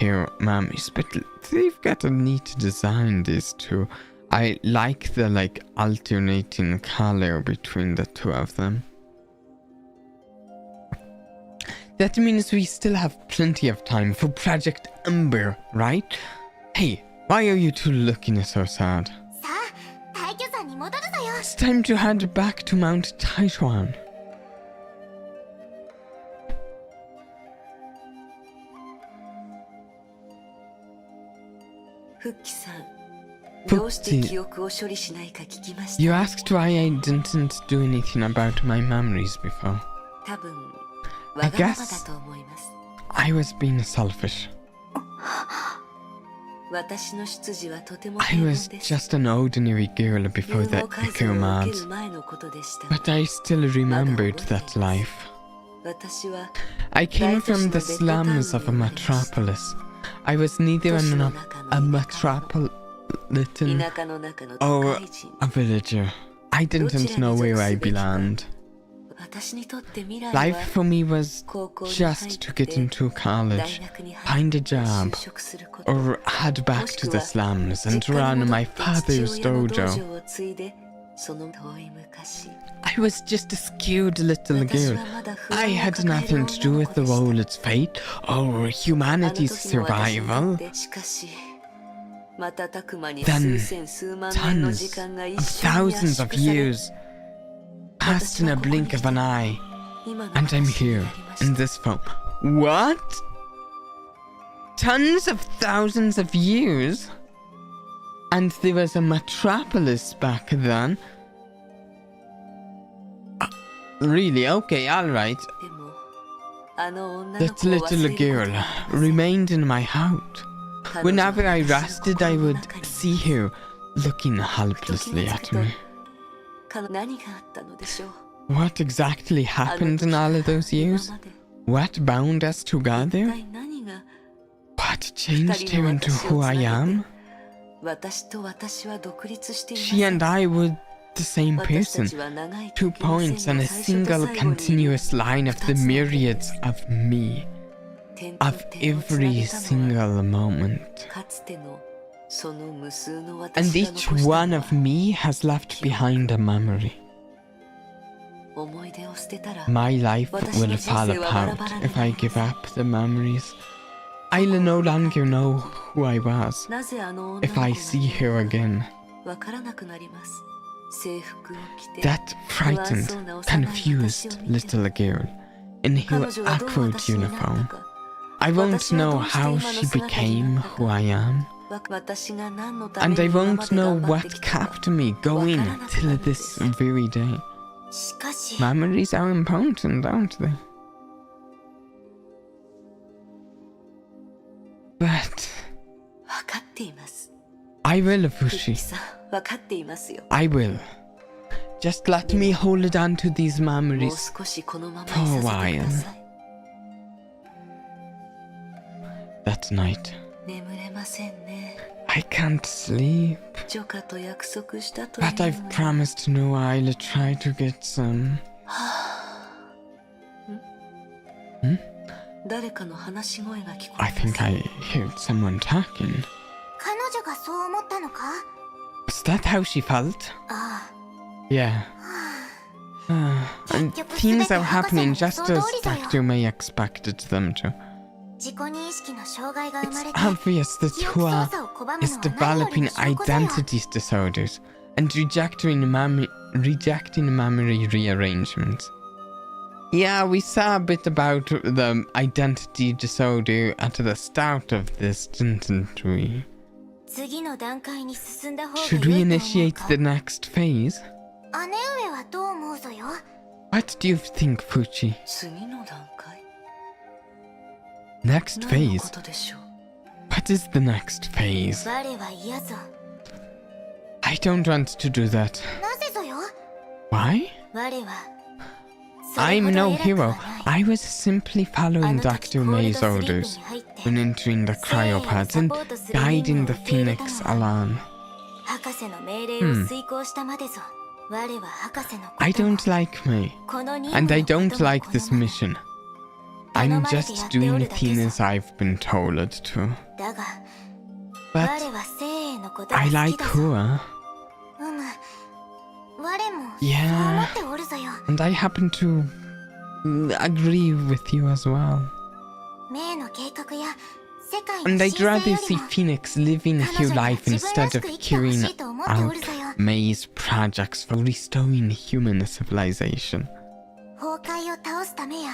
Speaker 1: here mummies. But they've got a neat design, these two. I like the like alternating color between the two of them. That means we still have plenty of time for Project Ember, right? Hey, why are you two looking so sad?
Speaker 3: さあ、大巨山に戻るぞよ。
Speaker 1: It's time to head back to Mount Taichuan.
Speaker 8: フッキさん、どうして記憶を処理しないか聞きました。
Speaker 1: You asked why I didn't do anything about my memories before.
Speaker 8: 多分、わがままだと思います。
Speaker 1: I was being selfish.
Speaker 8: 私の出自はとても
Speaker 1: I
Speaker 8: 平凡
Speaker 1: was
Speaker 8: です。
Speaker 1: just an ordinary girl before
Speaker 8: 有
Speaker 1: the
Speaker 8: 能改造を
Speaker 1: Ikumads.
Speaker 8: 受ける前のことでした。
Speaker 1: But I still remembered that life.
Speaker 8: 私は
Speaker 1: I came from the slums of a metropolis. I was neither a metropolitan
Speaker 8: 田舎の中の都
Speaker 1: or
Speaker 8: 会人。
Speaker 1: a villager. I didn't know where I belonged.
Speaker 8: 私にとって未来は
Speaker 1: Life for me was
Speaker 8: 高校に
Speaker 1: just to
Speaker 8: 入って
Speaker 1: get into
Speaker 8: 大
Speaker 1: college,
Speaker 8: 学に
Speaker 1: find
Speaker 8: 入
Speaker 1: a
Speaker 8: って
Speaker 1: job,
Speaker 8: 就職すること
Speaker 1: or head back to the slums and run my father's dojo. I was just a scared little girl. I had nothing to do with the world's fate or humanity's survival. Then, tons of thousands of years passed in a blink of an eye, and I'm here in this form. What? Tons of thousands of years? And there was a metropolis back then? Really? Okay, alright. That little girl remained in my heart. Whenever I rested, I would see her looking helplessly at me. What exactly happened in all of those years? What bound us together? What changed her into who I am? She and I were the same person. 2 points on a single continuous line of the myriads of me. Of every single moment. And each one of me has left behind a memory. My life will fall apart if I give up the memories. I'll no longer know who I was if I see her again. That frightened, confused little girl in her awkward uniform. I won't know how she became who I am. And I won't know what kept me going till this very day.
Speaker 2: しかし
Speaker 1: Memories are important, aren't they? But
Speaker 8: 分かっています。
Speaker 1: I will,
Speaker 8: フッキ
Speaker 1: Fushi.
Speaker 8: さん、分かっていますよ。
Speaker 1: I will. Just let me hold on to these
Speaker 8: もう
Speaker 1: memories
Speaker 8: 少しこのままに
Speaker 1: for a
Speaker 8: させてくだ
Speaker 1: while.
Speaker 8: さい。
Speaker 1: That night.
Speaker 8: 眠れませんね。
Speaker 1: I can't sleep.
Speaker 8: ジョカと約束したというの
Speaker 1: But I've
Speaker 8: に
Speaker 1: promised Noah I'll try to get some.
Speaker 8: 誰かの話し声が聞こえ
Speaker 1: I
Speaker 8: ます。
Speaker 1: think I heard someone talking.
Speaker 3: 彼女がそう思ったのか？
Speaker 1: Was that how she felt?
Speaker 3: あ
Speaker 1: Yeah. And things are happening just as Dr. May expected them to.
Speaker 3: あ、自己認識の障害が生ま
Speaker 1: It's
Speaker 3: れて
Speaker 1: obvious that
Speaker 3: 記憶操
Speaker 1: Hua
Speaker 3: 作を拒む
Speaker 1: is
Speaker 3: のは何より
Speaker 1: developing
Speaker 3: の証拠だよ。
Speaker 1: identity disorders and rejecting memory rearrangements. Yeah, we saw a bit about the identity disorder at the start of this, didn't we?
Speaker 3: 次の段階に進んだ方が
Speaker 1: Should
Speaker 3: 良
Speaker 1: we
Speaker 3: いと思う
Speaker 1: initiate
Speaker 3: か？
Speaker 1: the next phase?
Speaker 3: 姉上はどう思うぞよ。
Speaker 1: What do you think, Fuchi?
Speaker 8: 次の段階
Speaker 1: Next
Speaker 8: 何の
Speaker 1: phase?
Speaker 8: ことでしょう。
Speaker 1: What is the next phase?
Speaker 3: 我は嫌ぞ。
Speaker 1: I don't want to do that.
Speaker 3: なぜぞよ。
Speaker 1: Why?
Speaker 3: 我はそれ
Speaker 1: I'm
Speaker 3: ほど
Speaker 1: no
Speaker 3: 偉くは
Speaker 1: hero.
Speaker 3: ない。
Speaker 1: I was simply
Speaker 3: あ
Speaker 1: following
Speaker 3: の時
Speaker 1: Dr.
Speaker 3: コール
Speaker 1: May's
Speaker 3: ドスリープ
Speaker 1: orders
Speaker 3: に入って
Speaker 1: when entering the cryopods and guiding the Phoenix along.
Speaker 3: 博士の命令を遂行したまでぞ。我は博士のことも
Speaker 1: I don't like May,
Speaker 3: この任
Speaker 1: and I
Speaker 3: 務の
Speaker 1: don't
Speaker 3: ことも
Speaker 1: like this
Speaker 3: 好まない
Speaker 1: mission. I'm just doing things I've been told to.
Speaker 3: だが
Speaker 1: But
Speaker 3: 我は生へのことが
Speaker 1: I
Speaker 3: 好き
Speaker 1: like
Speaker 3: だぞ。
Speaker 1: Hua,
Speaker 3: 我もそう
Speaker 1: Yeah.
Speaker 3: 思っておるぞよ。
Speaker 1: and I happen to agree with you as well.
Speaker 3: 命の計画や世界
Speaker 1: And
Speaker 3: の
Speaker 1: I'd
Speaker 3: 神聖よ
Speaker 1: rather
Speaker 3: り
Speaker 1: see
Speaker 3: も
Speaker 1: Phoenix living
Speaker 3: 彼
Speaker 1: her
Speaker 3: 女には
Speaker 1: life
Speaker 3: 自分ら
Speaker 1: instead
Speaker 3: し
Speaker 1: of
Speaker 3: く生きてほ
Speaker 1: carrying
Speaker 3: しいと思っておるぞよ。
Speaker 1: out May's projects for restoring human civilization.
Speaker 3: 崩壊を倒すためや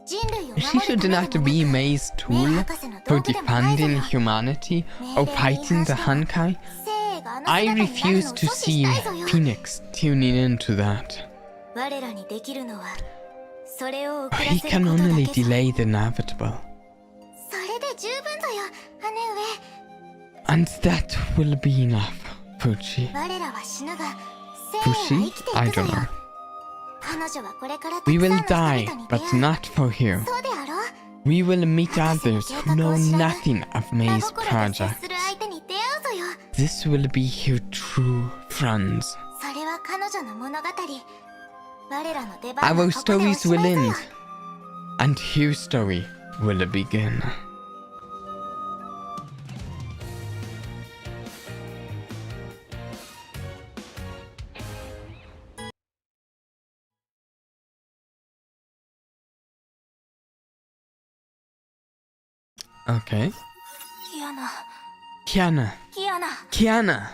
Speaker 3: 人類を
Speaker 1: She
Speaker 3: 守
Speaker 1: should
Speaker 3: るためで
Speaker 1: not
Speaker 3: も
Speaker 1: be
Speaker 3: なく
Speaker 1: May's
Speaker 3: メイ
Speaker 1: tool
Speaker 3: 博士の
Speaker 1: for
Speaker 3: 道具でもないぞ
Speaker 1: defending
Speaker 3: よ。
Speaker 1: humanity or fighting the Honkai.
Speaker 3: 生があの
Speaker 1: I
Speaker 3: 姿になる
Speaker 1: refuse
Speaker 3: のを
Speaker 1: to
Speaker 3: 阻止し
Speaker 1: see
Speaker 3: たいぞよ。
Speaker 1: Phoenix tuning into that.
Speaker 3: 我らにできるのはそれを遅ら
Speaker 1: We
Speaker 3: せ
Speaker 1: can
Speaker 3: ることだ
Speaker 1: only
Speaker 3: けぞ。
Speaker 1: delay the inevitable.
Speaker 3: それで十分ぞよ、姉上。
Speaker 1: And that will be enough, Fuchi.
Speaker 3: 我らは死ぬが生は生
Speaker 1: Fushi?
Speaker 3: きてい
Speaker 1: I
Speaker 3: くぞ
Speaker 1: don't
Speaker 3: よ
Speaker 1: know.。
Speaker 3: 彼女はこれからた
Speaker 1: We
Speaker 3: くさん
Speaker 1: will
Speaker 3: の人
Speaker 1: die,
Speaker 3: 々に出
Speaker 1: but
Speaker 3: 会う。
Speaker 1: not for here.
Speaker 3: そうであろう。
Speaker 1: We will meet others who know nothing of
Speaker 3: 真
Speaker 1: May's
Speaker 3: 心で接
Speaker 1: project.
Speaker 3: する相手に出会うぞよ。
Speaker 1: This will be her true friends.
Speaker 3: それは彼女の物語。我らの出番
Speaker 1: Our
Speaker 3: はここでお
Speaker 1: stories
Speaker 3: しま
Speaker 1: will
Speaker 3: いぞよ。
Speaker 1: end, and her story will begin. Okay.
Speaker 3: キアナ、
Speaker 1: Kiana.
Speaker 3: キアナ。
Speaker 1: Kiana.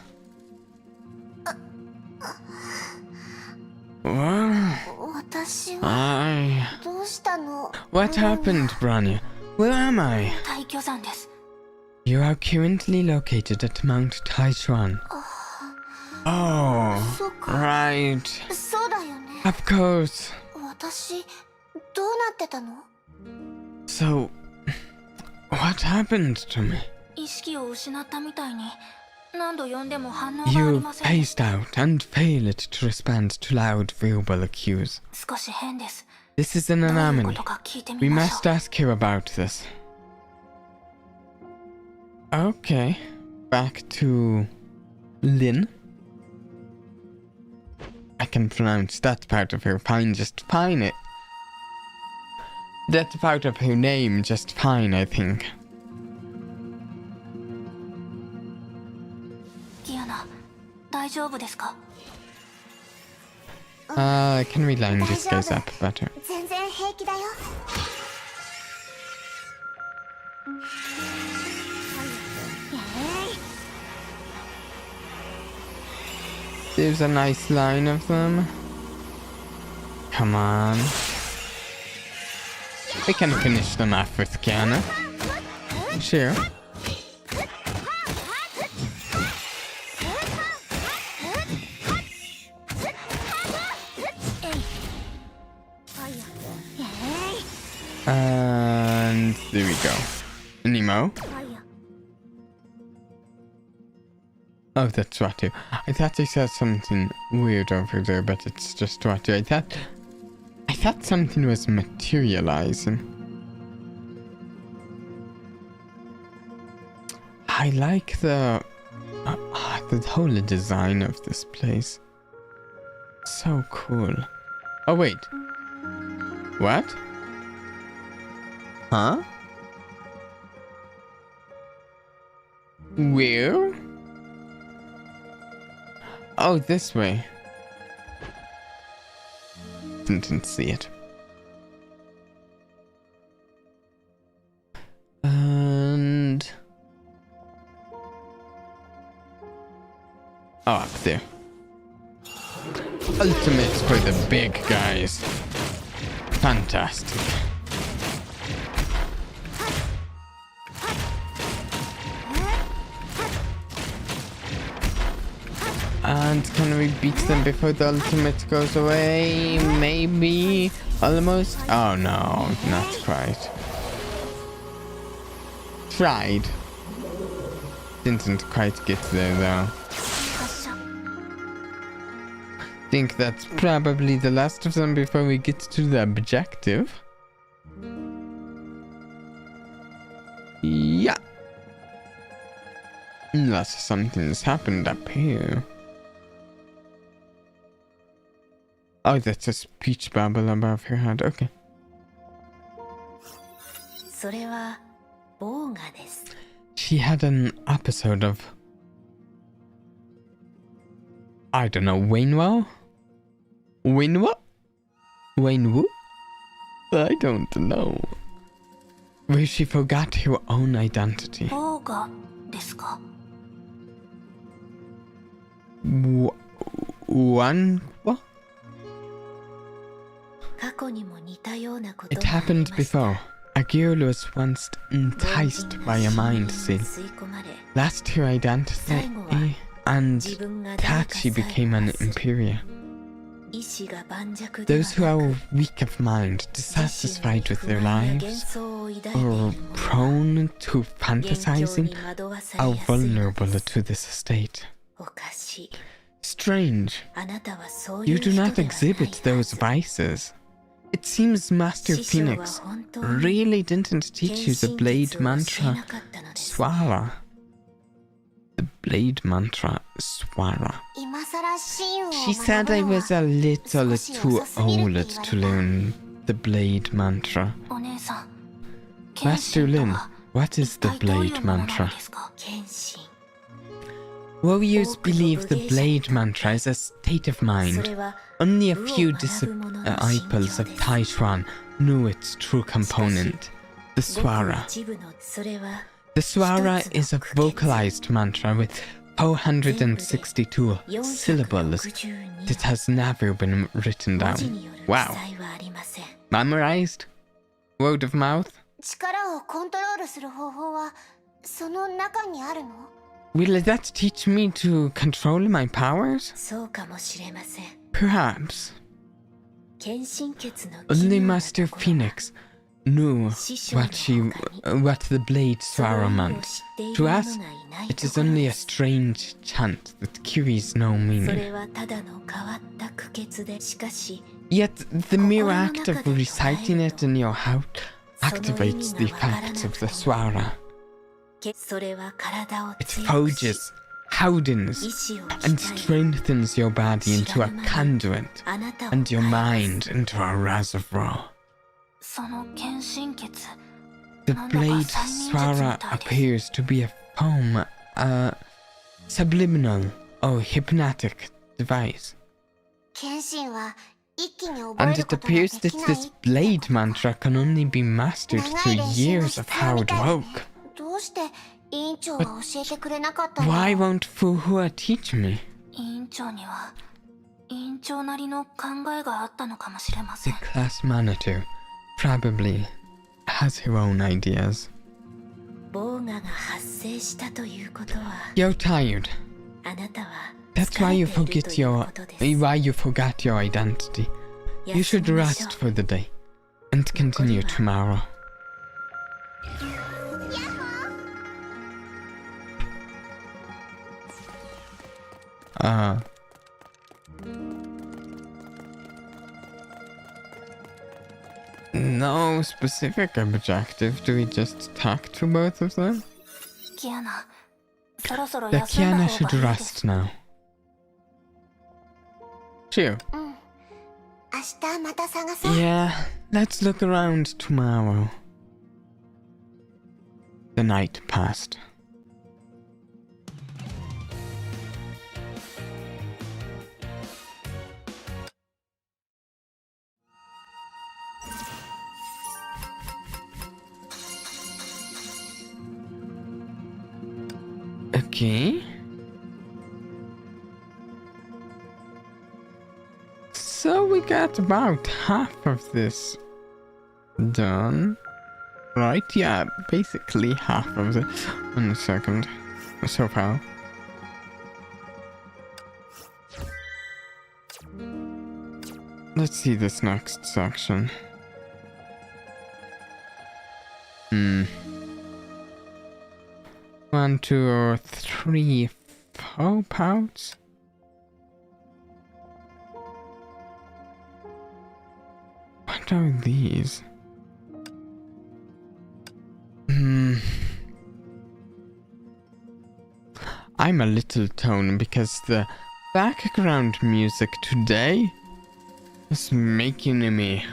Speaker 1: What?
Speaker 3: 私は
Speaker 1: I.
Speaker 3: どうしたの？
Speaker 1: What happened, Branya? Where am I?
Speaker 3: 大巨山です。
Speaker 1: You are currently located at Mount Taichuan. Oh,
Speaker 3: そうか。
Speaker 1: right.
Speaker 3: そうだよね。
Speaker 1: Of course.
Speaker 3: 私どうなってたの？
Speaker 1: So, what happened to me?
Speaker 3: 意識を失ったみたいに何度呼んでも反応があり
Speaker 1: You
Speaker 3: ません。
Speaker 1: paced out and failed to respond to loud verbal cues.
Speaker 3: 少し変です。
Speaker 1: This is an
Speaker 3: どういうこ
Speaker 1: anomaly.
Speaker 3: とか聞いて
Speaker 1: We
Speaker 3: みましょ
Speaker 1: must ask her about this. Okay. Back to Lin. I can pronounce that part of her fine just fine. That part of her name just fine, I think.
Speaker 3: う。キアナ、大丈夫ですか？
Speaker 1: Can we line these guys up better?
Speaker 3: 全然平気だよ。
Speaker 1: There's a nice line of them. Come on. We can finish them off with Kiana. Sure. There we go. Nemo? Oh, that's Watu. I thought I saw something weird over there, but it's just Watu. I thought something was materializing. I like the whole design of this place. So cool. Oh wait. What? Huh? Where? Oh, this way. Didn't see it. And... oh, up there. Ultimates for the big guys. Fantastic. And can we beat them before the ultimate goes away? Maybe? Almost? Oh no, not quite. Tried. Didn't quite get there though. Think that's probably the last of them before we get to the objective. Yeah. Unless something's happened up here. Oh, that's a speech bubble above her head. Okay. She had an episode of... I don't know, Wainwo? Wainwo? Wainwo? I don't know. Where she forgot her own identity. One? What? It happened before. A girl was once enticed by a mind seal, lost her identity, and thought she became an Imperia. Those who are weak of mind, dissatisfied with their lives, or prone to fantasizing, are vulnerable to this state. Strange. You do not exhibit those vices. It seems Master Phoenix really didn't teach you the blade mantra Swara. The blade mantra Swara. She said I was a little too old to learn the blade mantra. Master Lin, what is the blade mantra? Warriors believe the blade mantra is a state of mind. Only a few disciples of Taishuan knew its true component, the Swara. The Swara is a vocalized mantra with 462 syllables that has never been written down. Wow. Memorized? Word of mouth? Will that teach me to control my powers? Perhaps. Only Master Phoenix knew what the blade Swara meant. To us, it is only a strange chant that carries no meaning. Yet the mere act of reciting it in your heart activates the effects of the Swara. It forges, hardens, and strengthens your body into a conduit, and your mind into a reservoir. The blade Swara appears to be a foam, a subliminal or hypnotic device. And it appears that this blade mantra can only be mastered through years of hard work. But why won't Fu Hua teach me? The class monitor probably has her own ideas. You're tired. That's why you forgot your identity. You should rest for the day and continue tomorrow. No specific objective. Do we just talk to both of them?
Speaker 3: キアナ、そろそろ
Speaker 1: The
Speaker 3: 休んだ
Speaker 1: Kiana
Speaker 3: 方
Speaker 1: should
Speaker 3: がいいです。
Speaker 1: rest now. Chew.
Speaker 3: 明日また探そう。
Speaker 1: Yeah, let's look around tomorrow. The night passed. Okay. So we got about half of this done. Right, yeah, basically half of it. 1 second. So far. Let's see this next section. 1, 2, 3, 4 pouts. What are these? I'm a little tone because the background music today is making me,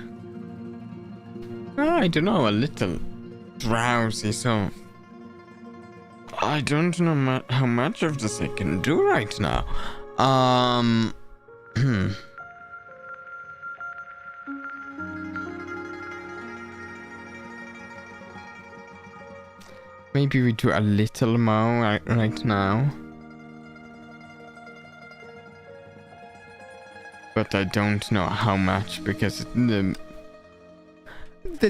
Speaker 1: I don't know, a little drowsy, so I don't know how much of this I can do right now. Maybe we do a little more right now. But I don't know how much because the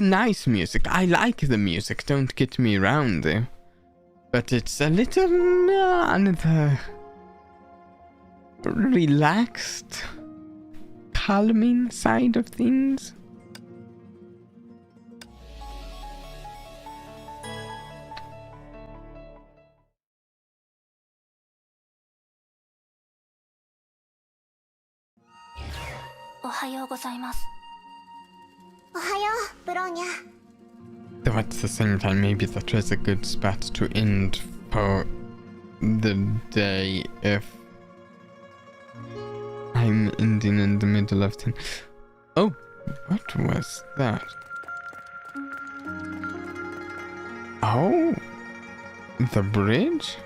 Speaker 1: nice music, I like the music, don't get me wrong there. But it's a little on the relaxed, calming side of things. Though at the same time, maybe that was a good spot to end for the day if I'm ending in the middle of 10. Oh, what was that? Oh, the bridge?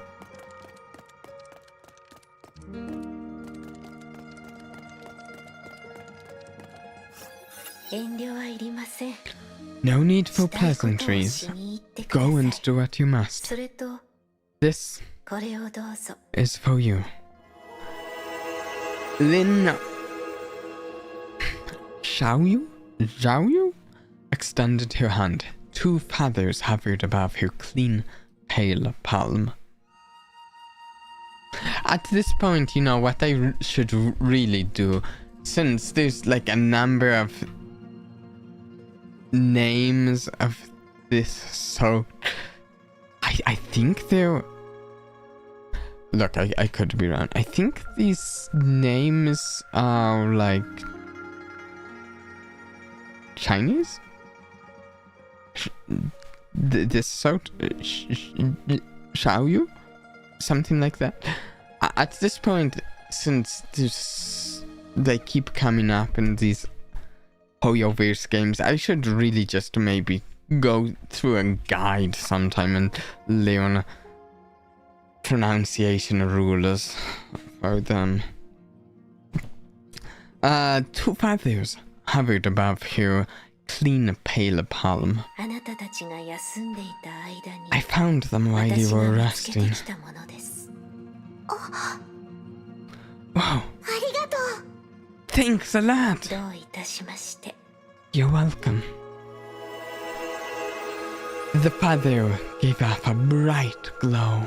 Speaker 1: No need for pleasantries. Go and do what you must. This is for you. Lin Xiaoyu extended her hand. 2 feathers hovered above her clean, pale palm. At this point, you know what I should really do, since there's like a number of names of this, so I think they're, look, I could be wrong. I think these names are like Chinese? This sort, Xiaoyu? Something like that. At this point, since they keep coming up in these Hoyoverse games, I should really just maybe go through a guide sometime and learn pronunciation rules for them. 2 feathers hovered above her clean, pale palm. I found them while you were resting. Wow. Thanks a lot. You're welcome. The feather gave off a bright glow.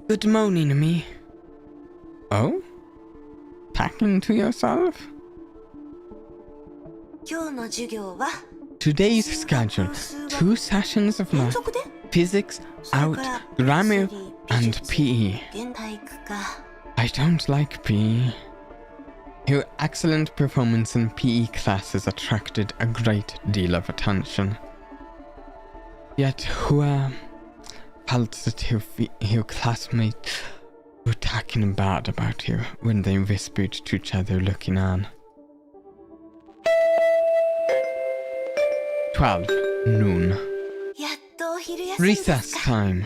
Speaker 1: Good morning, me. Oh? Talking to yourself?
Speaker 8: 今日の授業は
Speaker 1: Today's schedule. 2 sessions of math, physics, out, grammar, and PE.
Speaker 8: 体育か
Speaker 1: I don't like PE. Her excellent performance in PE classes attracted a great deal of attention. Yet Hua felt that her classmates were talking bad about her when they whispered to each other looking on. 12 noon.
Speaker 8: やっとお昼休みです
Speaker 1: Recess
Speaker 8: か
Speaker 1: time.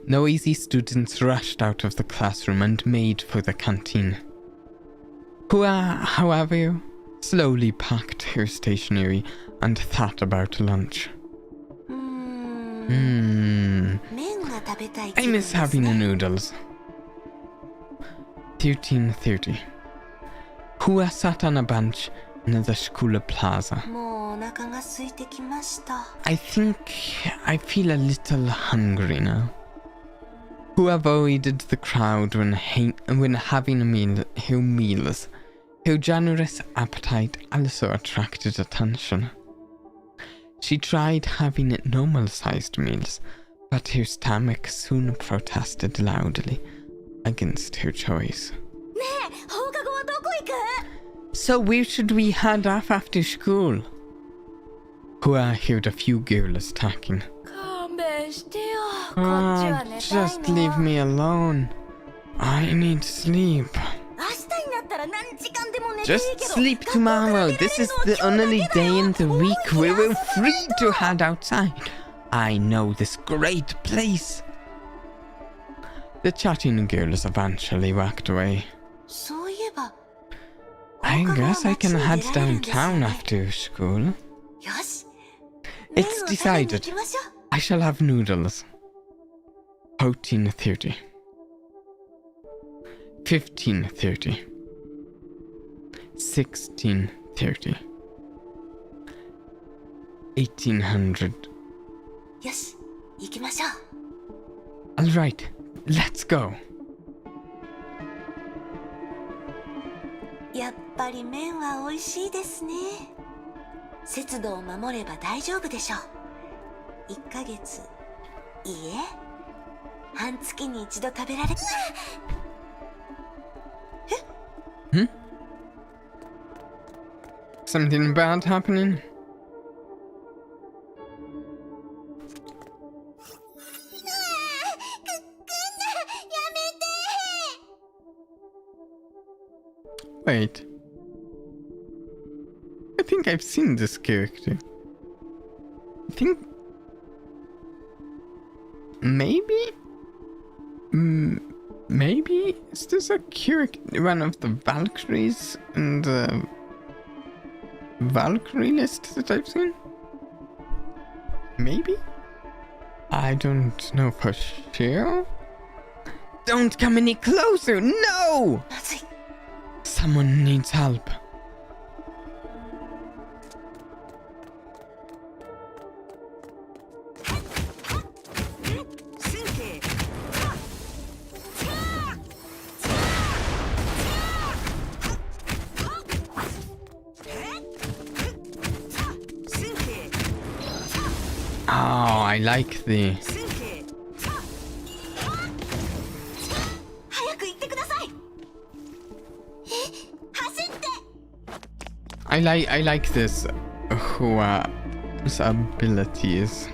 Speaker 1: Noisy students rushed out of the classroom and made for the canteen. Hua, however, slowly packed her stationery and thought about lunch.
Speaker 8: 麺が食べたい
Speaker 1: I
Speaker 8: 気分で
Speaker 1: miss
Speaker 8: す
Speaker 1: having
Speaker 8: ね
Speaker 1: noodles. 13:30. Hua sat on a bench in the school plaza.
Speaker 8: もうお腹が空いてきました
Speaker 1: I think I feel a little hungry now. Who avoided the crowd when having her meals. Her generous appetite also attracted attention. She tried having normal-sized meals, but her stomach soon protested loudly against her choice.
Speaker 3: ねえ放課後はどこ行く
Speaker 1: So where should we head off after school? Hua heard a few girls talking.
Speaker 6: 勘弁してよこっちは寝たい
Speaker 1: Just
Speaker 6: の
Speaker 1: leave me alone. I need sleep.
Speaker 3: 明日になったら何時間でも寝ていい
Speaker 1: Just
Speaker 3: けど
Speaker 1: sleep tomorrow. This is the only day in the week where we're free to head outside. I know this great place. The chatting girls eventually walked away.
Speaker 8: そういえば
Speaker 1: I
Speaker 8: 放課後は
Speaker 1: guess I can
Speaker 8: 街に
Speaker 1: head
Speaker 8: 出られるんですよ
Speaker 1: downtown
Speaker 8: ね
Speaker 1: after school.
Speaker 8: よし
Speaker 1: It's
Speaker 8: 麺を食べに
Speaker 1: decided.
Speaker 8: 行きましょう
Speaker 1: I shall have noodles. 14:30. 15:30. 16:30. 1800.
Speaker 8: よし行きましょう
Speaker 1: All right, let's go.
Speaker 8: やっぱり麺は美味しいですね節度を守れば大丈夫でしょう1ヶ月いいえ半月に一度食べられ
Speaker 1: Something bad happening? Wait. I think I've seen this character. I think... Maybe? Maybe? Is this a character, one of the Valkyries in the Valkyrie list that I've seen? Maybe? I don't know for sure. Don't come any closer! No!
Speaker 8: まずい
Speaker 1: Someone needs help. Oh, I like the...
Speaker 3: 早く行ってください走って
Speaker 1: I like this Hua's abilities.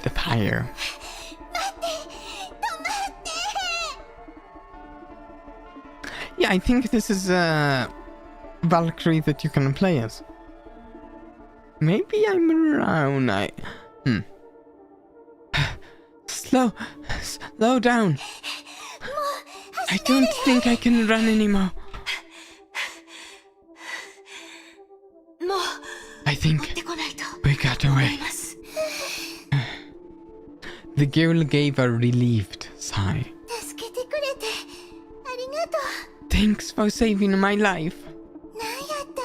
Speaker 1: The fire. Yeah, I think this is a Valkyrie that you can play as. Maybe I'm around. Slow down. I don't think I can run anymore.
Speaker 8: もう
Speaker 1: I
Speaker 8: 持
Speaker 1: think
Speaker 8: ってこないと
Speaker 1: we got
Speaker 8: 思
Speaker 1: away.
Speaker 8: います
Speaker 1: The girl gave a relieved sigh.
Speaker 3: 助けてくれてありがとう
Speaker 1: Thanks for saving my life.
Speaker 3: 何やったん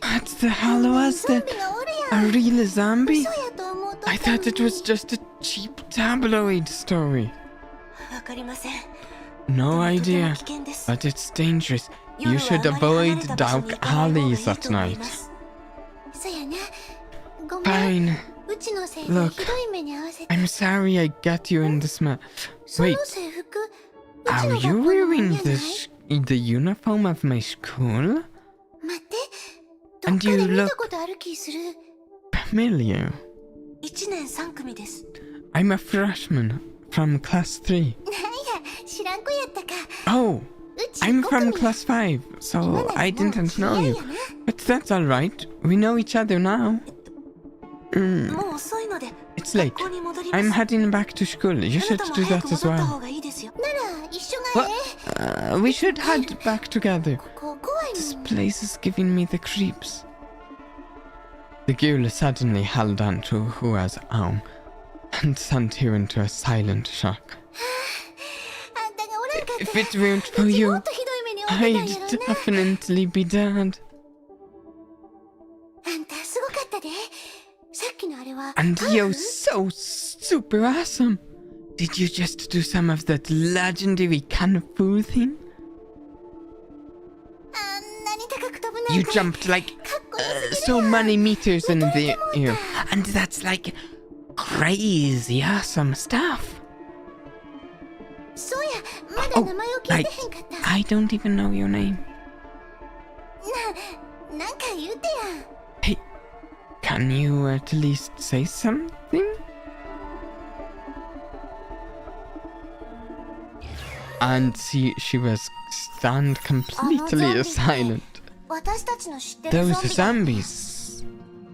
Speaker 3: あれ
Speaker 1: What the hell was
Speaker 3: ゾン
Speaker 1: that?
Speaker 3: ビがおるやん
Speaker 1: A real zombie?
Speaker 3: 嘘やと思うとった
Speaker 1: I thought it was just a cheap tabloid story.
Speaker 8: 分かかりません。
Speaker 1: No idea,
Speaker 8: 危険です。
Speaker 1: but it's dangerous.
Speaker 8: 夜
Speaker 1: You
Speaker 8: は
Speaker 1: should
Speaker 8: あまり離
Speaker 1: avoid
Speaker 8: れた場所に
Speaker 1: dark
Speaker 8: 行かない方がいい
Speaker 1: alleys
Speaker 8: と
Speaker 1: at
Speaker 8: 思い
Speaker 1: night.
Speaker 8: ます。
Speaker 3: そやな。ごめん。
Speaker 1: Fine.
Speaker 3: うちのせいで
Speaker 1: Look,
Speaker 3: ひどい目に遭わせて。
Speaker 1: I'm sorry I got you in this mess.
Speaker 3: そ
Speaker 1: Wait,
Speaker 3: の制服、うち
Speaker 1: are
Speaker 3: の学
Speaker 1: you
Speaker 3: 校のもん
Speaker 1: wearing
Speaker 3: やない？
Speaker 1: the uniform of my school?
Speaker 3: 待って。どっ
Speaker 1: And
Speaker 3: か
Speaker 1: you
Speaker 3: で見た
Speaker 1: look
Speaker 3: ことある気する。
Speaker 1: familiar.
Speaker 8: 1年3組です。
Speaker 1: I'm a freshman from class 3.
Speaker 3: なんや、知らん子やったか。
Speaker 1: Oh,
Speaker 3: うち
Speaker 1: I'm
Speaker 3: 5
Speaker 1: from
Speaker 3: 組。
Speaker 1: class 5, so I
Speaker 3: 今ならもう
Speaker 1: didn't
Speaker 3: 知り合
Speaker 1: know
Speaker 3: い
Speaker 1: you.
Speaker 3: やな。
Speaker 1: But that's alright. We know each other now.
Speaker 8: もう遅いので
Speaker 1: It's late.
Speaker 8: 学校に戻ります
Speaker 1: I'm heading back to school. You
Speaker 8: あな
Speaker 1: should
Speaker 8: たも
Speaker 1: do
Speaker 8: 早
Speaker 1: that
Speaker 8: く
Speaker 1: as
Speaker 8: 戻った
Speaker 1: well.
Speaker 8: 方がいいですよ。
Speaker 3: なら一緒が
Speaker 1: What? We should head back together.
Speaker 3: ここ怖い
Speaker 1: This
Speaker 3: もん。
Speaker 1: place is giving me the creeps. The ghoul suddenly held on to Hua's arm and sent her into a silent shock.
Speaker 3: あんたがおらんかった
Speaker 1: If
Speaker 3: ら
Speaker 1: it weren't
Speaker 3: う
Speaker 1: for
Speaker 3: ちも
Speaker 1: you,
Speaker 3: っとひどい目に遭ってたんや
Speaker 1: I'd
Speaker 3: ろな。
Speaker 1: definitely be dead.
Speaker 3: あんたすごかったで。さっきのあれは。
Speaker 1: And you're so super awesome. Did you just do some of that legendary kung fu thing?
Speaker 3: あんなに高く飛ぶなん
Speaker 1: You
Speaker 3: て。
Speaker 1: jumped like
Speaker 3: かっこよすぎる
Speaker 1: so many meters in the air, and that's like crazy awesome stuff.
Speaker 3: そうや、まだ名前を聞いてへんかった。
Speaker 1: I don't even know your name.
Speaker 3: なんか言うてや。
Speaker 1: Hey, can you at least say something? And she was stand completely silent.
Speaker 3: 私たちの知ってる
Speaker 1: Those
Speaker 3: ゾンビだ。
Speaker 1: zombies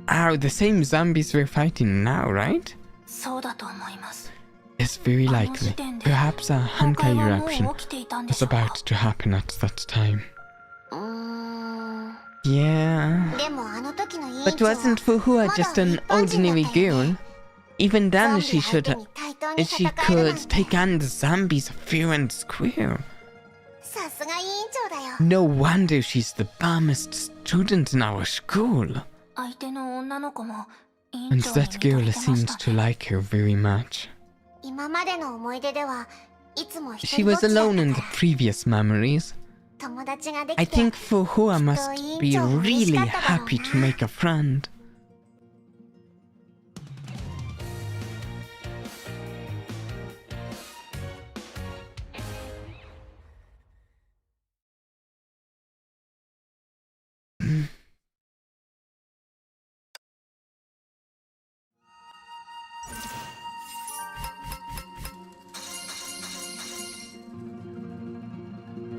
Speaker 1: are the same zombies we're fighting now, right?
Speaker 8: そうだと思います。
Speaker 1: It's very
Speaker 8: あの
Speaker 1: likely.
Speaker 8: 時点で
Speaker 1: Perhaps a
Speaker 8: 崩
Speaker 1: Honkai
Speaker 8: 壊はも
Speaker 1: eruption
Speaker 8: う起きていたんで
Speaker 1: was
Speaker 8: しょうか。
Speaker 1: about to happen at that time. Yeah.
Speaker 3: でもあの時の委員
Speaker 1: But
Speaker 3: 長は
Speaker 1: wasn't Fu Hua just an ordinary girl? Even then, she
Speaker 3: ゾンビ
Speaker 1: should
Speaker 3: 相手に対等に
Speaker 1: she
Speaker 3: 戦えるなん
Speaker 1: could
Speaker 3: て
Speaker 1: take on the zombies fair and square.
Speaker 3: さすが委員長だよ。
Speaker 1: No wonder she's the bombest student in our school.
Speaker 8: 相手の女の子も委員
Speaker 1: And
Speaker 8: 長に
Speaker 1: that
Speaker 8: 見と
Speaker 1: girl
Speaker 8: れてまし
Speaker 1: seemed
Speaker 8: た
Speaker 1: to
Speaker 8: ね。
Speaker 1: like her very much.
Speaker 3: 今までの思い出ではいつも一
Speaker 1: She
Speaker 3: 人ぼっ
Speaker 1: was
Speaker 3: ちだっ
Speaker 1: alone in
Speaker 3: た
Speaker 1: the
Speaker 3: から
Speaker 1: previous memories.
Speaker 3: 友達がで
Speaker 1: I
Speaker 3: きて
Speaker 1: think Fu Hua must be really happy to make a friend.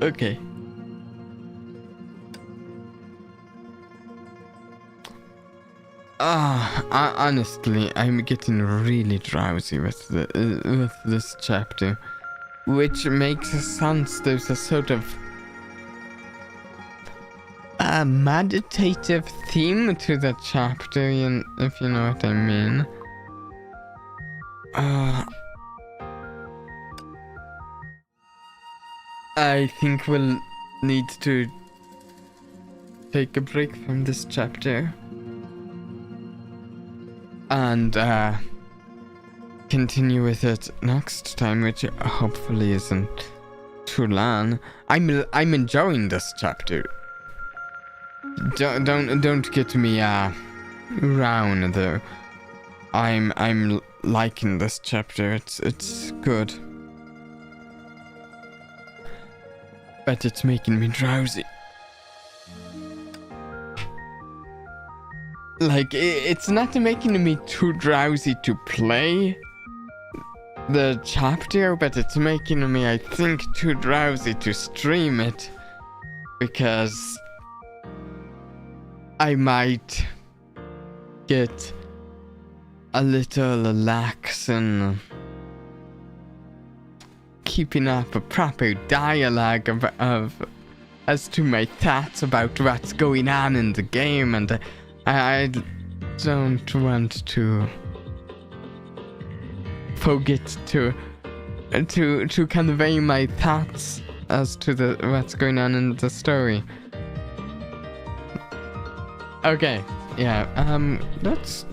Speaker 1: Okay. Honestly, I'm getting really drowsy with this chapter, which makes sense. There's a sort of a meditative theme to the chapter, if you know what I mean. I think we'll need to take a break from this chapter and continue with it next time, which hopefully isn't too long. I'm enjoying this chapter. Don't get me wrong though. I'm liking this chapter. It's good. But it's making me drowsy. Like, it's not making me too drowsy to play the chapter, but it's making me, I think, too drowsy to stream it. Because I might get a little lax in keeping up a proper dialogue of as to my thoughts about what's going on in the game, and I don't want to forget to convey my thoughts as to what's going on in the story. Okay, yeah, let's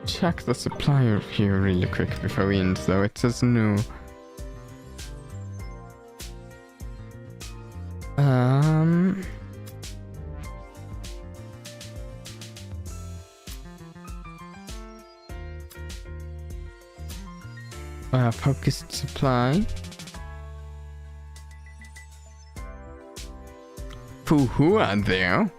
Speaker 1: check the supplier here really quick before we end, though. It says no. Focused supply. Fu Hua there.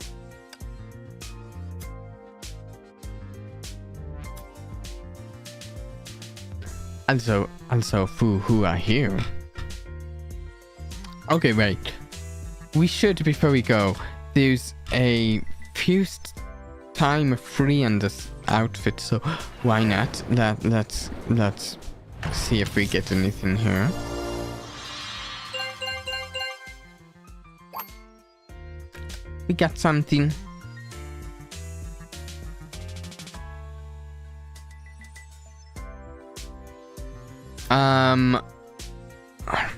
Speaker 1: Also Fu Hua here. Okay, wait. We should, before we go, there's a few time free on this outfit, so why not? Let's see if we get anything here. We got something.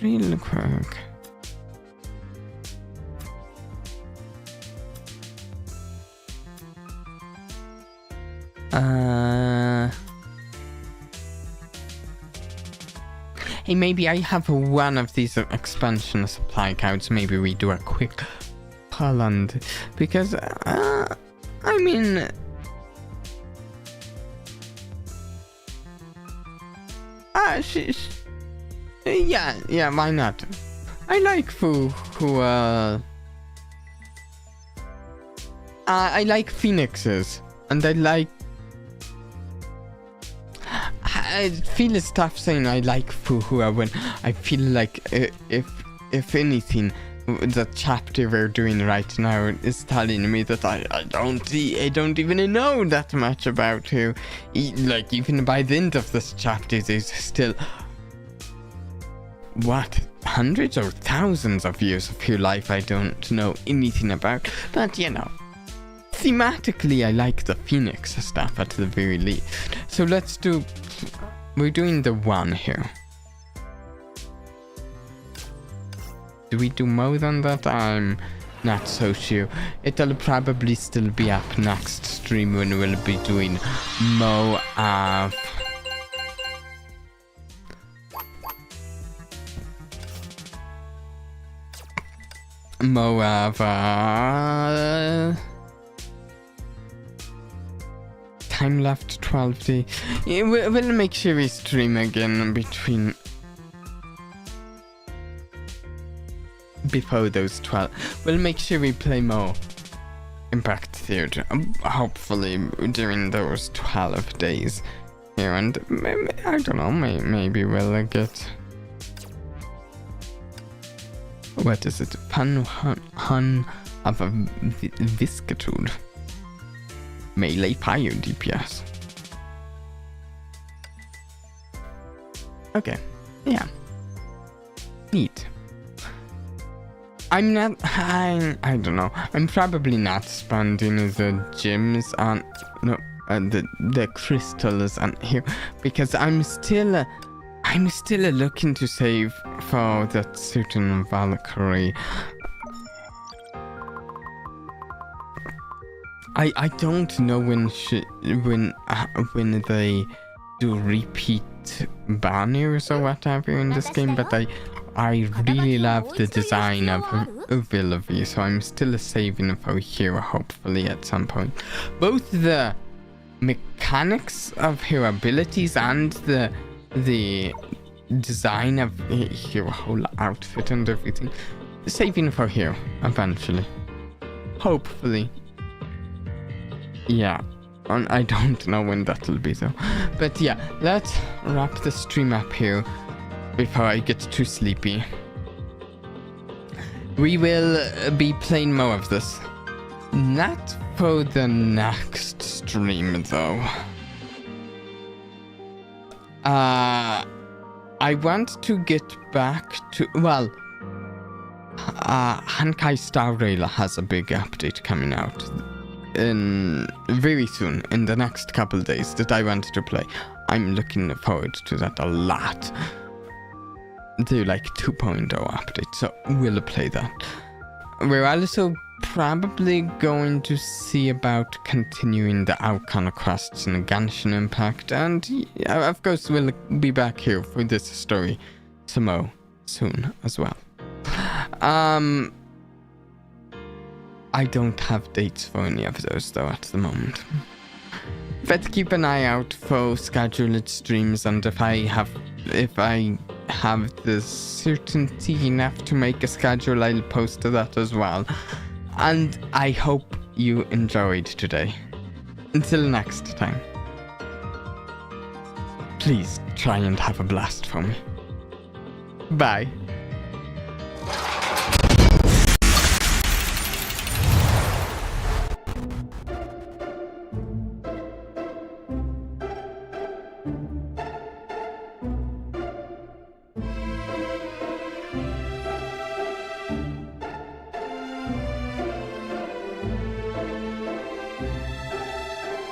Speaker 1: Real quick. Hey, maybe I have one of these expansion supply counts. Maybe we do a quick pull on it, because I mean, yeah, why not? I like Fu Hua. I like Phoenixes, and I like. I feel it's tough saying I like Fu Hua when I feel like if anything, the chapter we're doing right now is telling me that I don't even know that much about her. Like, even by the end of this chapter, there's still hundreds or thousands of years of her life I don't know anything about. But you know, thematically I like the Phoenix stuff at the very least. So we're doing the one here. Do we do more than that? I'm not so sure. It'll probably still be up next stream when we'll be doing more of time left 12 days. Yeah, we'll make sure we stream again before those 12. We'll make sure we play more Impact Theater, hopefully during those 12 days here, and maybe, I don't know, maybe we'll get, what is it, Hun of a Viscitude. Melee fire DPS. Okay, yeah. Neat. I don't know. I'm probably not spending the gems on the crystals on here, because I'm still looking to save for that certain Valkyrie. I don't know when they do repeat banners or whatever in this game, but I really love the design of Willoughby, so I'm still saving for here, hopefully at some point. Both the mechanics of her abilities and the design of her whole outfit and everything, saving for here eventually, hopefully. Yeah, and I don't know when that'll be though. But yeah, let's wrap the stream up here before I get too sleepy. We will be playing more of this. Not for the next stream though. I want to get back to, well, Honkai Star Rail has a big update coming out very soon, in the next couple days, that I want to play. I'm looking forward to that a lot. They're like 2.0 update, so we'll play that. We're also probably going to see about continuing the Outcon quests in Genshin Impact, and of course we'll be back here for this story some more soon as well. I don't have dates for any of those though at the moment. But keep an eye out for scheduled streams, and if I have if I have the certainty enough to make a schedule, I'll post that as well. And I hope you enjoyed today. Until next time, please try and have a blast for me. Bye.